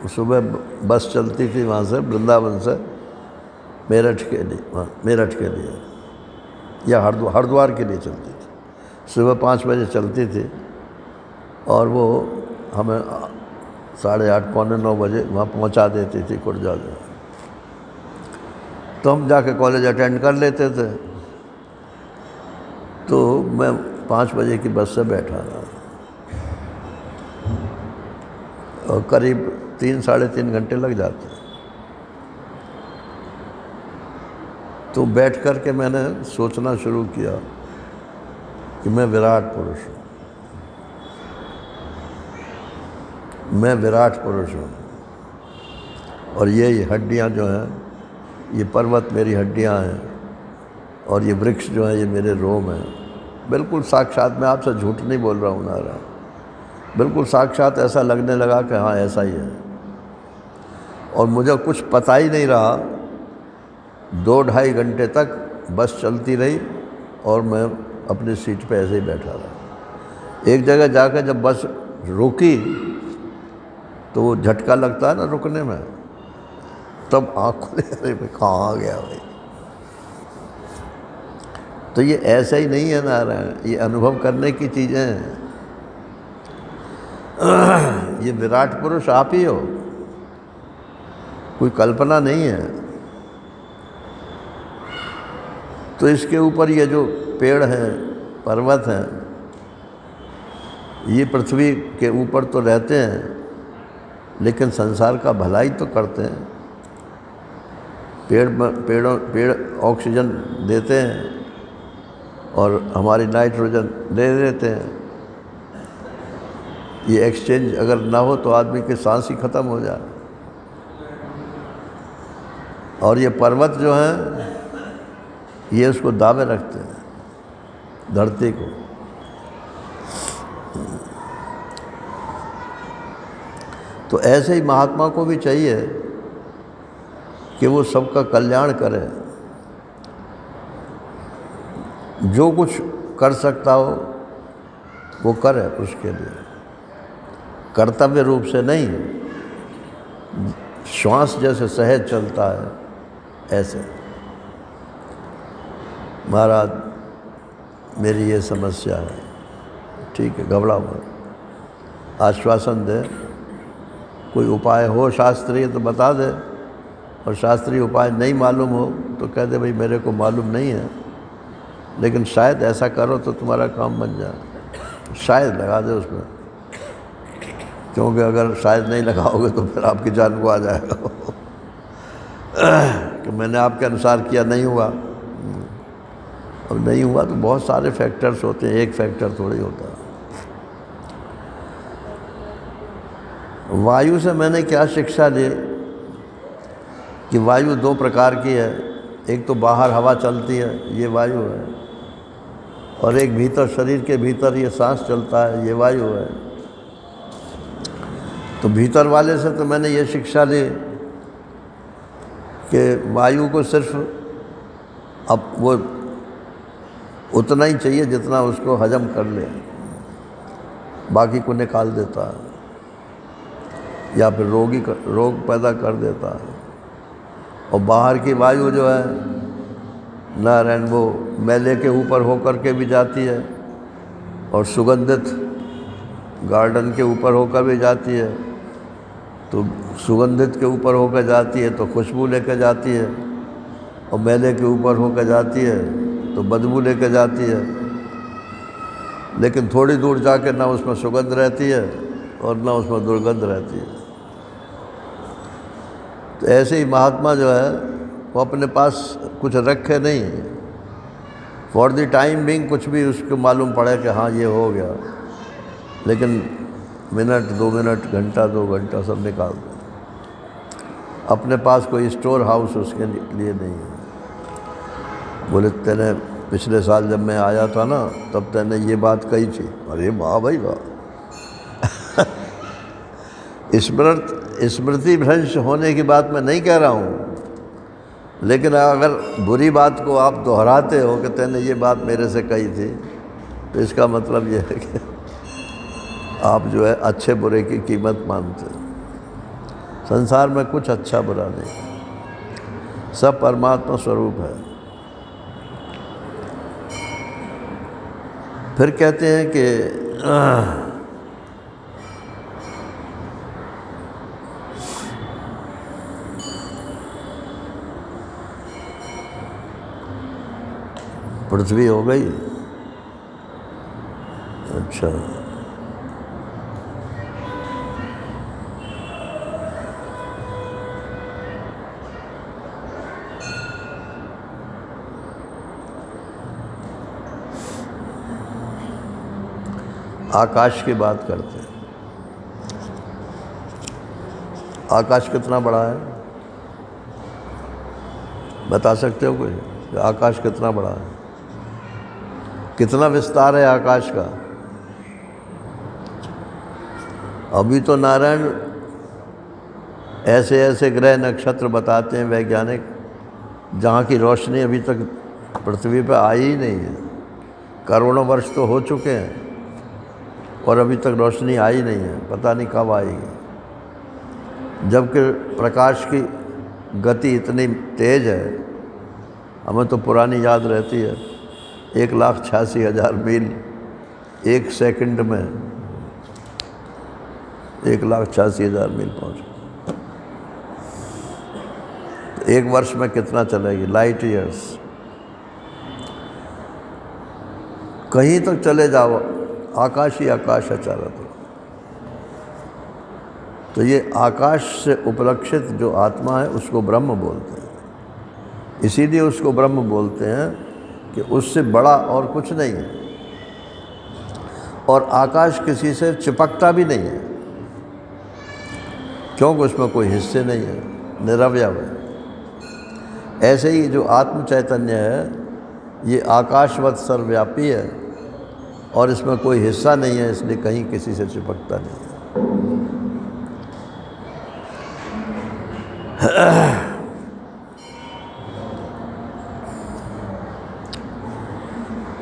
सुबह बस चलती थी वहाँ से, वृंदावन से मेरठ के लिए या हरिद्वार के लिए चलती थी। सुबह 5 बजे चलती थी और वो हमें 8:30 पौने 9 बजे वहाँ पहुँचा देती थी कुर्जा में। तो हम जाके कॉलेज अटेंड कर लेते थे। तो मैं 5 बजे की बस से बैठा था और करीब 3-3.5 घंटे लग जाते। तो बैठ कर के मैंने सोचना शुरू किया कि मैं विराट पुरुष हूँ, मैं विराट पुरुष हूँ, और ये हड्डियाँ जो हैं, ये पर्वत मेरी हड्डियाँ हैं, और ये वृक्ष जो है ये मेरे रोम हैं। बिल्कुल साक्षात, मैं आपसे झूठ नहीं बोल रहा हूँ नारा, बिल्कुल साक्षात ऐसा लगने लगा कि हाँ ऐसा ही है। और मुझे कुछ पता ही नहीं रहा, 2-2.5 घंटे तक बस चलती रही और मैं अपनी सीट पे ऐसे ही बैठा रहा। एक जगह जाकर जब बस रुकी तो वो झटका लगता है ना रुकने में, तब आँख खुले, अरे भाई कहाँ आ गया भाई। तो ये ऐसा ही नहीं है नारायण, ये अनुभव करने की चीज़ें हैं। ये विराट पुरुष आप ही हो, कोई कल्पना नहीं है। तो इसके ऊपर ये जो पेड़ हैं, पर्वत हैं, ये पृथ्वी के ऊपर तो रहते हैं लेकिन संसार का भलाई तो करते हैं। पेड़ ऑक्सीजन देते हैं और हमारी नाइट्रोजन ले लेते हैं। ये एक्सचेंज अगर ना हो तो आदमी की सांस ही ख़त्म हो जाए। और ये पर्वत जो हैं ये उसको दावे रखते हैं, धरती को। तो ऐसे ही महात्मा को भी चाहिए कि वो सबका कल्याण करे, जो कुछ कर सकता हो वो करे, उसके लिए कर्तव्य रूप से नहीं, श्वास जैसे सहज चलता है ऐसे। महाराज मेरी ये समस्या है, ठीक है घबराओ मत, आश्वासन दे, कोई उपाय हो शास्त्रीय तो बता दे, और शास्त्रीय उपाय नहीं मालूम हो तो कह दे भाई मेरे को मालूम नहीं है, लेकिन शायद ऐसा करो तो तुम्हारा काम बन जाए। शायद लगा दे उसमें, क्योंकि अगर शायद नहीं लगाओगे तो फिर आपकी जान को आ जाएगा कि मैंने आपके अनुसार किया, नहीं हुआ। अब नहीं हुआ तो बहुत सारे फैक्टर्स होते हैं, एक फैक्टर थोड़ी होता है। वायु से मैंने क्या शिक्षा ली कि वायु 2 प्रकार की है, एक तो बाहर हवा चलती है, ये वायु है, और एक भीतर शरीर के भीतर ये सांस चलता है, ये वायु है। तो भीतर वाले से तो मैंने ये शिक्षा ली कि वायु को सिर्फ अब वो उतना ही चाहिए जितना उसको हजम कर ले, बाकी को निकाल देता है या फिर रोग पैदा कर देता है। और बाहर की वायु जो है नारायण, वो मेले के ऊपर होकर के भी जाती है और सुगंधित गार्डन के ऊपर होकर भी जाती है। तो सुगंधित के ऊपर होकर जाती है तो खुशबू लेकर जाती है, और मेले के ऊपर होकर जाती है तो बदबू लेकर जाती है। लेकिन थोड़ी दूर जाकर ना उसमें सुगंध रहती है और ना उसमें दुर्गंध रहती है। तो ऐसे ही महात्मा जो है वो अपने पास कुछ रखे नहीं, फॉर द टाइम बिंग कुछ भी उसको मालूम पड़े कि हाँ ये हो गया, लेकिन मिनट 2 मिनट, घंटा 2 घंटा सब निकाल दो। अपने पास कोई स्टोर हाउस उसके लिए नहीं है। बोले तेने पिछले साल जब मैं आया था ना तब तेने ये बात कही थी। अरे वाह भाई वाह। स्मृति भ्रंश होने की बात मैं नहीं कह रहा हूँ, लेकिन अगर बुरी बात को आप दोहराते हो कि तेने ये बात मेरे से कही थी, तो इसका मतलब ये है कि आप जो है अच्छे बुरे की कीमत मानते हैं। संसार में कुछ अच्छा बुरा नहीं, सब परमात्मा स्वरूप है। फिर कहते हैं कि पृथ्वी हो गई। अच्छा, आकाश की बात करते हैं। आकाश कितना बड़ा है, बता सकते हो कोई? आकाश कितना बड़ा है, कितना विस्तार है आकाश का? अभी तो नारायण ऐसे ऐसे ग्रह नक्षत्र बताते हैं वैज्ञानिक, जहाँ की रोशनी अभी तक पृथ्वी पर आई ही नहीं है। करोड़ों वर्ष तो हो चुके हैं और अभी तक रोशनी आई नहीं है, पता नहीं कब आएगी। जबकि प्रकाश की गति इतनी तेज़ है, हमें तो पुरानी याद रहती है, 1,86,000 मील 1 सेकंड में, 1,86,000 मील पहुँच। तो 1 वर्ष में कितना चलेगी? Light years. कहीं तक चले जाओ, आकाश ही आकाश है चारों तरफ। तो ये आकाश से उपलक्षित जो आत्मा है उसको ब्रह्म बोलते हैं। इसीलिए उसको ब्रह्म बोलते हैं कि उससे बड़ा और कुछ नहीं है, और आकाश किसी से चिपकता भी नहीं है, क्योंकि उसमें कोई हिस्से नहीं है, निरवयव है। ऐसे ही जो आत्म चैतन्य है ये आकाशवत सर्वव्यापी है और इसमें कोई हिस्सा नहीं है, इसलिए कहीं किसी से चिपकता नहीं है।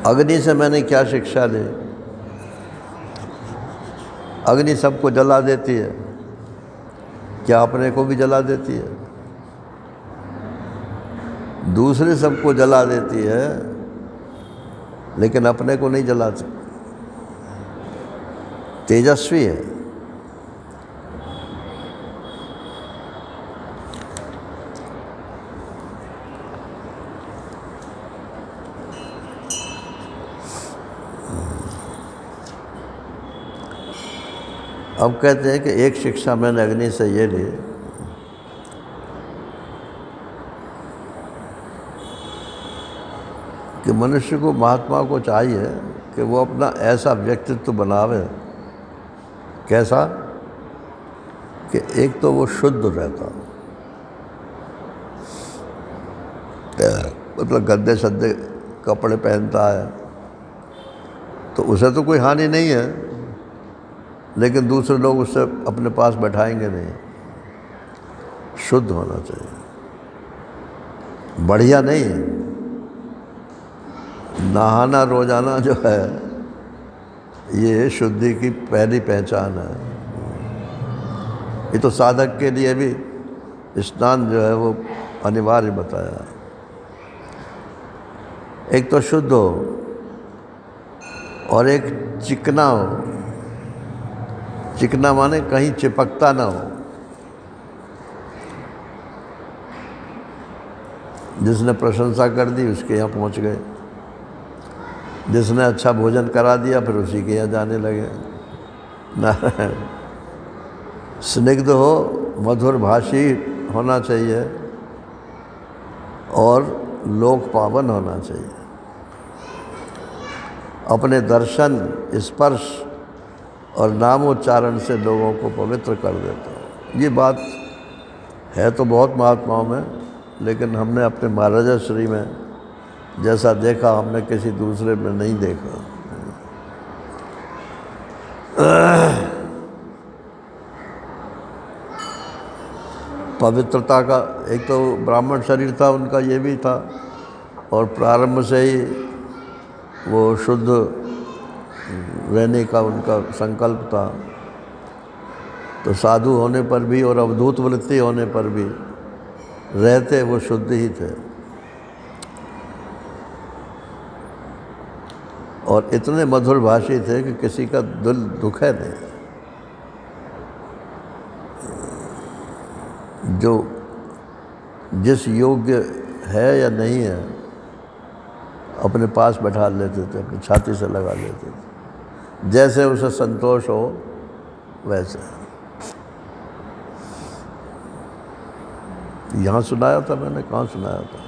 अग्नि से मैंने क्या शिक्षा ली? अग्नि सबको जला देती है, क्या अपने को भी जला देती है? दूसरे सबको जला देती है, लेकिन अपने को नहीं जलाती। तेजस्वी है। अब कहते हैं कि एक शिक्षा मैंने अग्नि से ये ली कि मनुष्य को, महात्मा को चाहिए कि वो अपना ऐसा व्यक्तित्व बनावे, कैसा कि एक तो वो शुद्ध रहता, मतलब गंदे सद्दे कपड़े पहनता है तो उसे तो कोई हानि नहीं है, लेकिन दूसरे लोग उससे अपने पास बैठाएंगे नहीं। शुद्ध होना चाहिए, बढ़िया नहीं। नहाना रोजाना जो है ये शुद्धि की पहली पहचान है। ये तो साधक के लिए भी स्नान जो है वो अनिवार्य बताया है। एक तो शुद्ध हो और एक चिकना हो। चिकना माने कहीं चिपकता ना हो। जिसने प्रशंसा कर दी उसके यहाँ पहुँच गए, जिसने अच्छा भोजन करा दिया फिर उसी के यहाँ जाने लगे। नारायण। स्निग्ध हो, मधुर भाषी होना चाहिए और लोक पावन होना चाहिए। अपने दर्शन, स्पर्श और नामोच्चारण से लोगों को पवित्र कर देता है। ये बात है तो बहुत महात्माओं में, लेकिन हमने अपने महाराजा श्री में जैसा देखा हमने किसी दूसरे में नहीं देखा। पवित्रता का एक तो ब्राह्मण शरीर था उनका, ये भी था, और प्रारंभ से ही वो शुद्ध रहने का उनका संकल्प था। तो साधु होने पर भी और अवधूत वृत्ति होने पर भी रहते वो शुद्ध ही थे। और इतने मधुर भाषी थे कि किसी का दिल दुखे नहीं। जो जिस योग्य है या नहीं है अपने पास बैठा लेते थे, अपनी छाती से लगा लेते थे, जैसे उसे संतोष हो वैसे। यहाँ सुनाया था मैंने, कहाँ सुनाया था?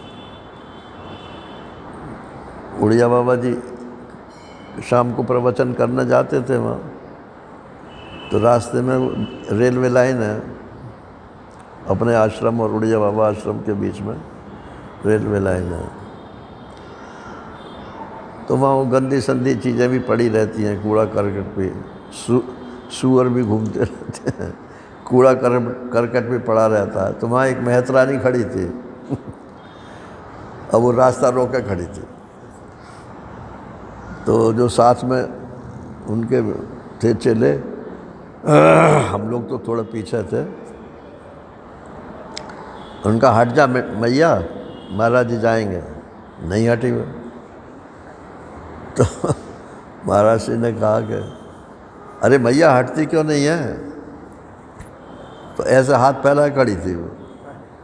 उड़िया बाबा जी शाम को प्रवचन करने जाते थे वहाँ, तो रास्ते में रेलवे लाइन है, अपने आश्रम और उड़िया बाबा आश्रम के बीच में रेलवे लाइन है। तो वहाँ वो गंदी संदी चीज़ें भी पड़ी रहती हैं, कूड़ा करकट भी, सूअर भी घूमते रहते हैं, कूड़ा करकट भी पड़ा रहता है। तो वहाँ एक मेहतरानी खड़ी थी अब वो रास्ता रोक के खड़ी थी। तो जो साथ में उनके थे चेले, हम लोग तो थोड़ा पीछे थे, उनका हट जा मैया, महाराज जी जाएंगे। नहीं हटी वो। तो महाराज जी ने कहा कि अरे मैया हटती क्यों नहीं है? तो ऐसे हाथ फैलाए खड़ी थी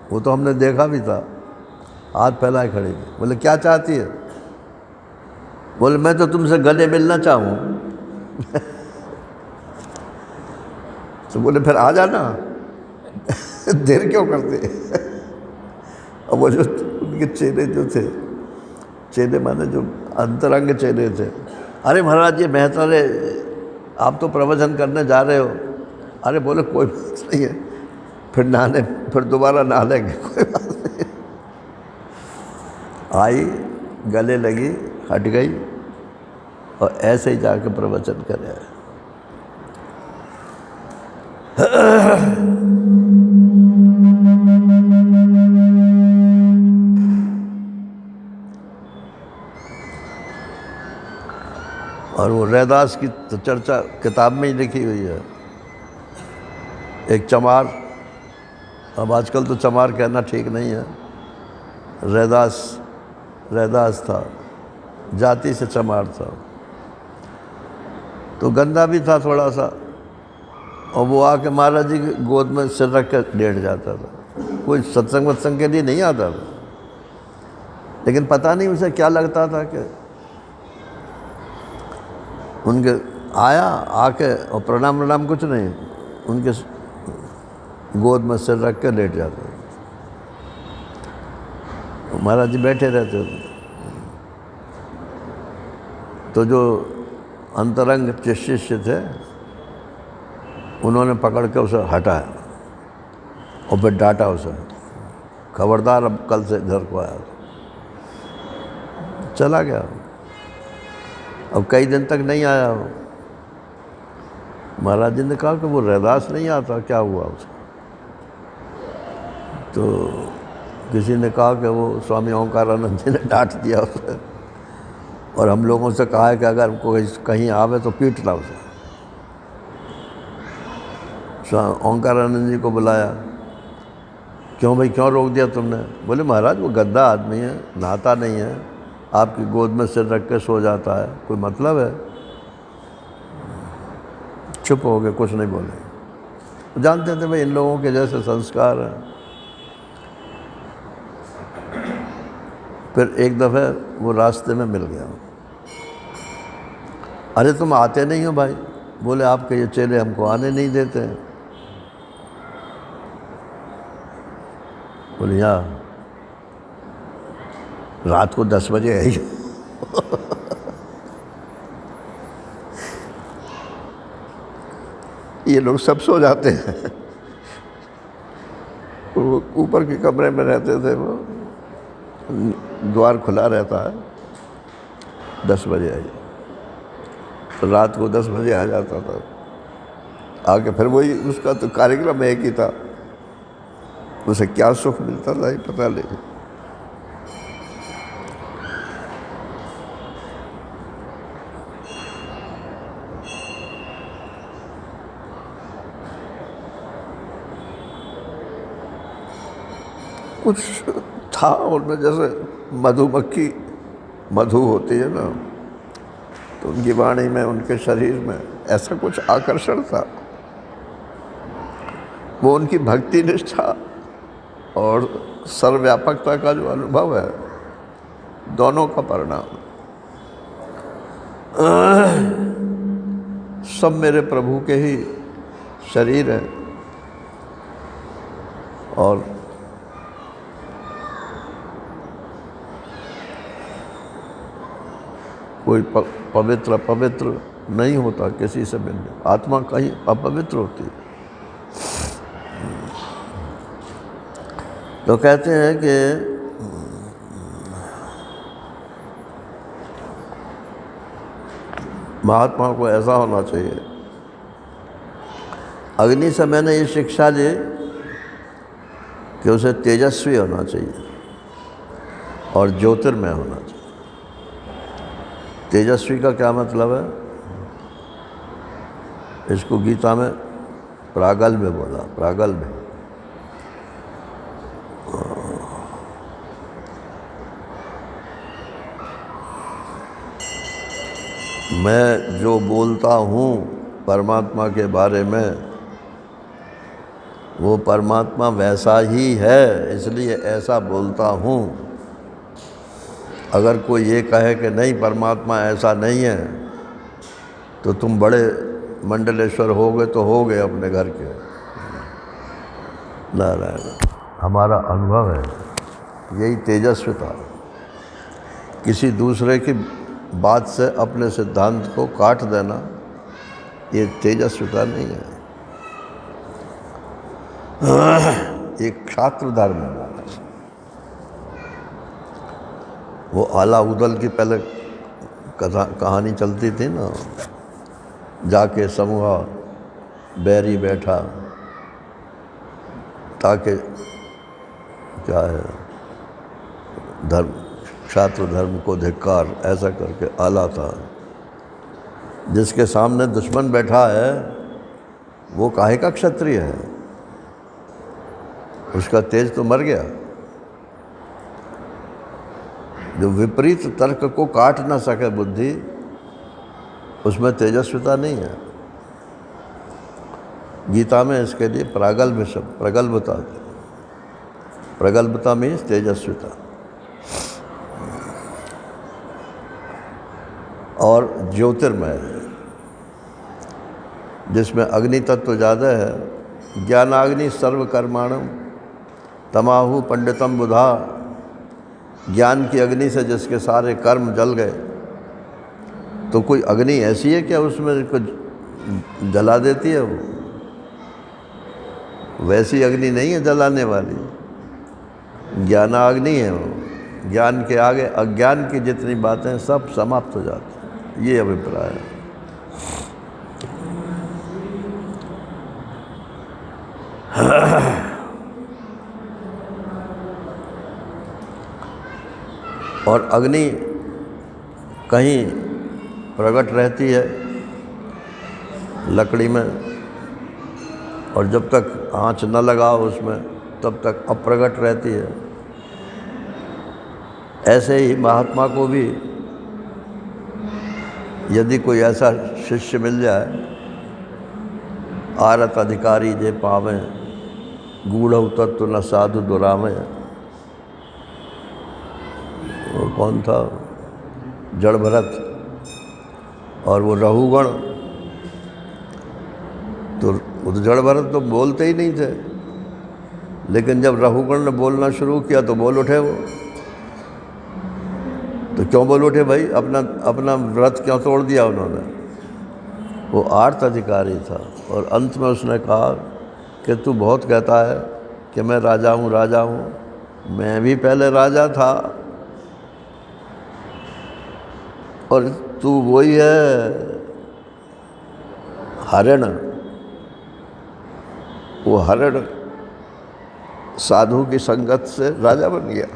वो तो हमने देखा भी था, हाथ फैलाए खड़ी थी। बोले क्या चाहती है? बोले मैं तो तुमसे गले मिलना चाहूँ। तो बोले फिर आ जाना, देर क्यों करते? अब वो जो उनके चेले जो थे, चेले माने जो अंतरंग चेले थे, अरे महाराज ये बेहतर है, आप तो प्रवचन करने जा रहे हो। अरे बोले कोई बात नहीं है, फिर नहाने, फिर दोबारा नहा लेंगे, कोई बात नहीं। आई, गले लगी, हट गई और ऐसे ही जाकर प्रवचन करे। और वो रैदास की तो चर्चा किताब में ही लिखी हुई है। एक चमार, अब आजकल तो चमार कहना ठीक नहीं है, रैदास था, जाति से चमार था, तो गंदा भी था थोड़ा सा, और वो आके महाराज जी की गोद में सिर रख कर लेट जाता था। कोई सत्संग वत्संग के लिए नहीं आता था, लेकिन पता नहीं उसे क्या लगता था कि उनके आया आके और प्रणाम कुछ नहीं, उनके गोद में सिर रख कर लेट जाता था। महाराज जी बैठे रहते थे। तो जो अंतरंग शिष्य थे उन्होंने पकड़ के उसे हटाया और फिर डांटा उसे, खबरदार अब कल से घर को आया। चला गया। अब कई दिन तक नहीं आया वो। महाराज जी ने कहा कि वो रैदास नहीं आता, क्या हुआ उसे? तो किसी ने कहा कि वो स्वामी ओंकारानंद जी ने डांट दिया उसे, और हम लोगों से कहा है कि अगर कोई कहीं आवे तो पीटना उसे। ओंकारानंद जी को बुलाया, क्यों भाई, क्यों रोक दिया तुमने? बोले महाराज वो गंदा आदमी है, नहाता नहीं है, आपकी गोद में सिर रख के सो जाता है, कोई मतलब है? चुप हो गए, कुछ नहीं बोले। जानते थे भाई इन लोगों के जैसे संस्कार हैं। फिर एक दफ़े वो रास्ते में मिल गया। अरे तुम आते नहीं हो भाई? बोले आपके ये चेले हमको आने नहीं देते हैं। बोले यहाँ रात को 10 बजे है ही। ये लोग सब सो जाते हैं। वो ऊपर के कमरे में रहते थे, वो द्वार खुला रहता है, 10 बजे आइए। तो रात को 10 बजे आ जाता था, आके फिर वही उसका तो कार्यक्रम एक ही था, उसे क्या सुख मिलता था पता नहीं। कुछ था उनमें, जैसे मधुमक्खी मधु होती है ना, तो उनकी वाणी में, उनके शरीर में ऐसा कुछ आकर्षण था। वो उनकी भक्ति निष्ठा और सर्वव्यापकता का जो अनुभव है, दोनों का परिणाम। सब मेरे प्रभु के ही शरीर है, और कोई पवित्र अपवित्र नहीं होता किसी से मिलने। आत्मा कहीं अपवित्र होती है। तो कहते हैं कि महात्मा को ऐसा होना चाहिए। अग्नि से मैंने ये शिक्षा ली कि उसे तेजस्वी होना चाहिए और ज्योतिर्मय होना चाहिए। तेजस्वी का क्या मतलब है? इसको गीता में प्रागल्भ बोला, प्रागल्भ। मैं जो बोलता हूँ परमात्मा के बारे में, वो परमात्मा वैसा ही है, इसलिए ऐसा बोलता हूँ। अगर कोई ये कहे कि नहीं परमात्मा ऐसा नहीं है, तो तुम बड़े मंडलेश्वर हो गए तो हो गए अपने घर के। नारायण। हमारा अनुभव है, यही तेजस्विता। किसी दूसरे की बात से अपने सिद्धांत को काट देना, ये तेजस्विता नहीं है। ये क्षात्र धर्म है। वो आला उदल की पहले कहानी चलती थी ना, जाके समूह बैरी बैठा ताकि क्या है, धर्म, क्षात्र धर्म को धिक्कार, ऐसा करके आला था। जिसके सामने दुश्मन बैठा है वो काहे का क्षत्रिय है? उसका तेज तो मर गया। जो विपरीत तर्क को काट ना सके बुद्धि, उसमें तेजस्विता नहीं है। गीता में इसके लिए प्रागल्भ शब्द, प्रगल्भता, प्रगल्भता मीन्स तेजस्विता। और ज्योतिर्मय, जिसमें अग्नि तत्व ज़्यादा है। ज्ञानाग्नि सर्वकर्माणम तमाहु पंडितम बुधा। ज्ञान की अग्नि से जिसके सारे कर्म जल गए, तो कोई अग्नि ऐसी है क्या उसमें कुछ जला देती है? वो वैसी अग्नि नहीं है जलाने वाली, ज्ञानाग्नि है वो। ज्ञान के आगे अज्ञान की जितनी बातें सब समाप्त हो जाती हैं। ये अभिप्राय है। और अग्नि कहीं प्रकट रहती है लकड़ी में, और जब तक आँच न लगाओ उसमें तब तक अप्रगट रहती है। ऐसे ही महात्मा को भी यदि कोई ऐसा शिष्य मिल जाए, आरत अधिकारी जे पावें, गूढ़ तत्व न साधु दुरावें। वो कौन था? जड़ भरत। और वो रहुगण, तो जड़ भरत तो बोलते ही नहीं थे, लेकिन जब रहुगण ने बोलना शुरू किया तो बोल उठे वो। तो क्यों बोल उठे भाई? अपना व्रत क्यों तोड़ दिया उन्होंने? वो आर्त अधिकारी था। और अंत में उसने कहा कि तू बहुत कहता है कि मैं राजा हूँ, राजा हूँ। मैं भी पहले राजा था, और तू वही है हरिण। वो हरिण साधु की संगत से राजा बन गया,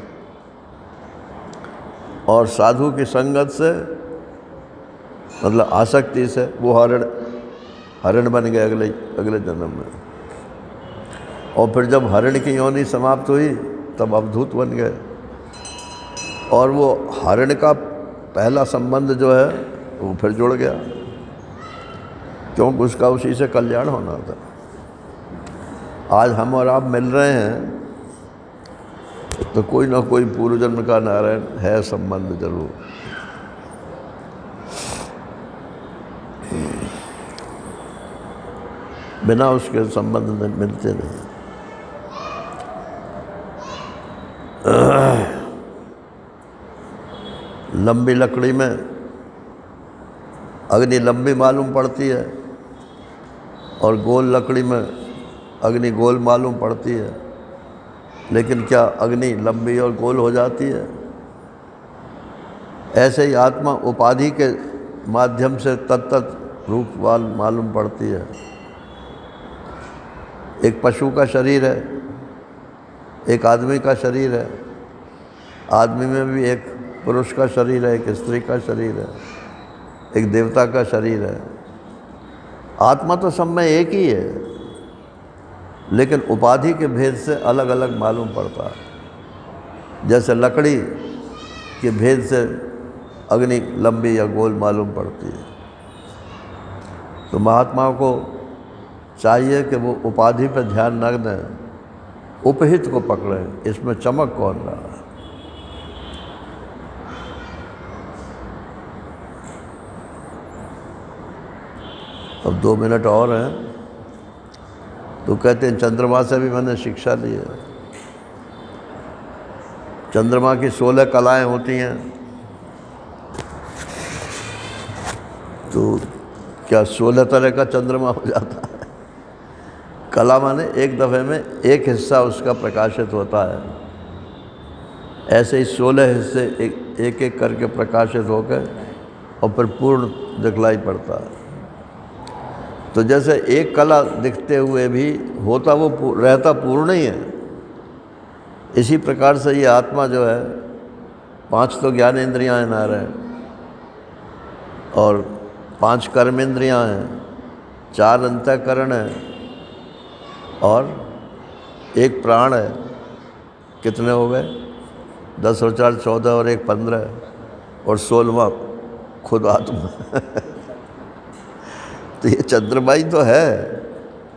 और साधु की संगत से मतलब आसक्ति से वो हरिण बन गए अगले जन्म में। और फिर जब हरिण की योनि समाप्त हुई तब अवधूत बन गए। और वो हरिण का पहला संबंध जो है वो फिर जुड़ गया, क्योंकि उसका उसी से कल्याण होना था। आज हम और आप मिल रहे हैं तो कोई ना कोई पूर्व जन्म का नारायण है संबंध जरूर। बिना उसके संबंध में मिलते नहीं। लंबी लकड़ी में अग्नि लंबी मालूम पड़ती है, और गोल लकड़ी में अग्नि गोल मालूम पड़ती है, लेकिन क्या अग्नि लंबी और गोल हो जाती है? ऐसे ही आत्मा उपाधि के माध्यम से तत्त रूप मालूम पड़ती है। एक पशु का शरीर है, एक आदमी का शरीर है। आदमी में भी एक पुरुष का शरीर है, एक स्त्री का शरीर है, एक देवता का शरीर है। आत्मा तो सब में एक ही है, लेकिन उपाधि के भेद से अलग अलग मालूम पड़ता है। जैसे लकड़ी के भेद से अग्नि लंबी या गोल मालूम पड़ती है। तो महात्माओं को चाहिए कि वो उपाधि पर ध्यान न दें, उपहित को पकड़ें। इसमें चमक कौन रहा है? अब 2 मिनट और हैं। तो कहते हैं चंद्रमा से भी मैंने शिक्षा ली है। चंद्रमा की 16 कलाएं होती हैं। तो क्या 16 तरह का चंद्रमा हो जाता है? कला माने एक दफ़े में एक हिस्सा उसका प्रकाशित होता है। ऐसे ही 16 हिस्से एक एक करके प्रकाशित होकर और फिर पूर्ण दिखलाई पड़ता है। तो जैसे एक कला दिखते हुए भी होता वो रहता पूर्ण ही है, इसी प्रकार से ये आत्मा जो है, 5 तो ज्ञानेंद्रियाँ हैं नारायण, और 5 कर्मेंद्रियाँ हैं, 4 अंतःकरण हैं, और 1 प्राण है। कितने हो गए? 10 और 4 14 और 1 15, और 16वां खुद आत्मा। तो ये चंद्रमा ही तो है।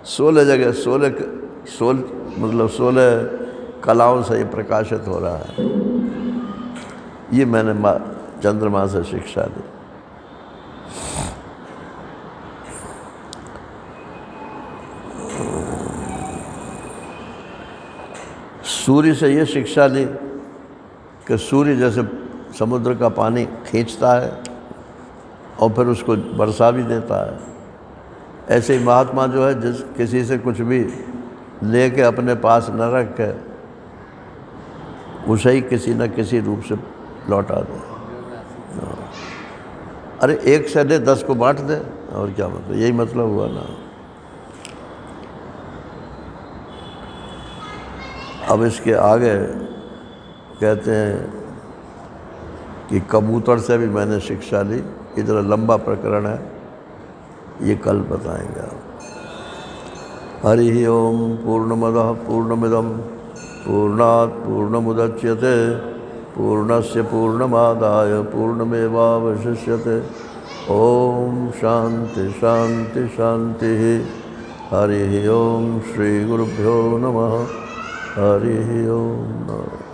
16 जगह 16 मतलब 16 कलाओं से ये प्रकाशित हो रहा है। ये मैंने चंद्रमा से शिक्षा ली। सूर्य से ये शिक्षा ली कि सूर्य जैसे समुद्र का पानी खींचता है और फिर उसको बरसा भी देता है, ऐसे ही महात्मा जो है जिस किसी से कुछ भी लेके अपने पास न रखे, उसे ही किसी न किसी रूप से लौटा दे। अरे 1 से दे 10 को बांट दे, और क्या मतलब, यही मतलब हुआ ना। अब इसके आगे कहते हैं कि कबूतर से भी मैंने शिक्षा ली। इधर लंबा प्रकरण है, ये कल बताएंगे आप। हरि ओम पूर्णमदः पूर्णमिदं पूर्णात् पूर्णमुदच्यते पूर्णस्य पूर्णमादाय पूर्णमेवावशिष्यते। ओम शांति शांति शांति। हरि ओम श्री गुरुभ्यो नमः। हरि ओम।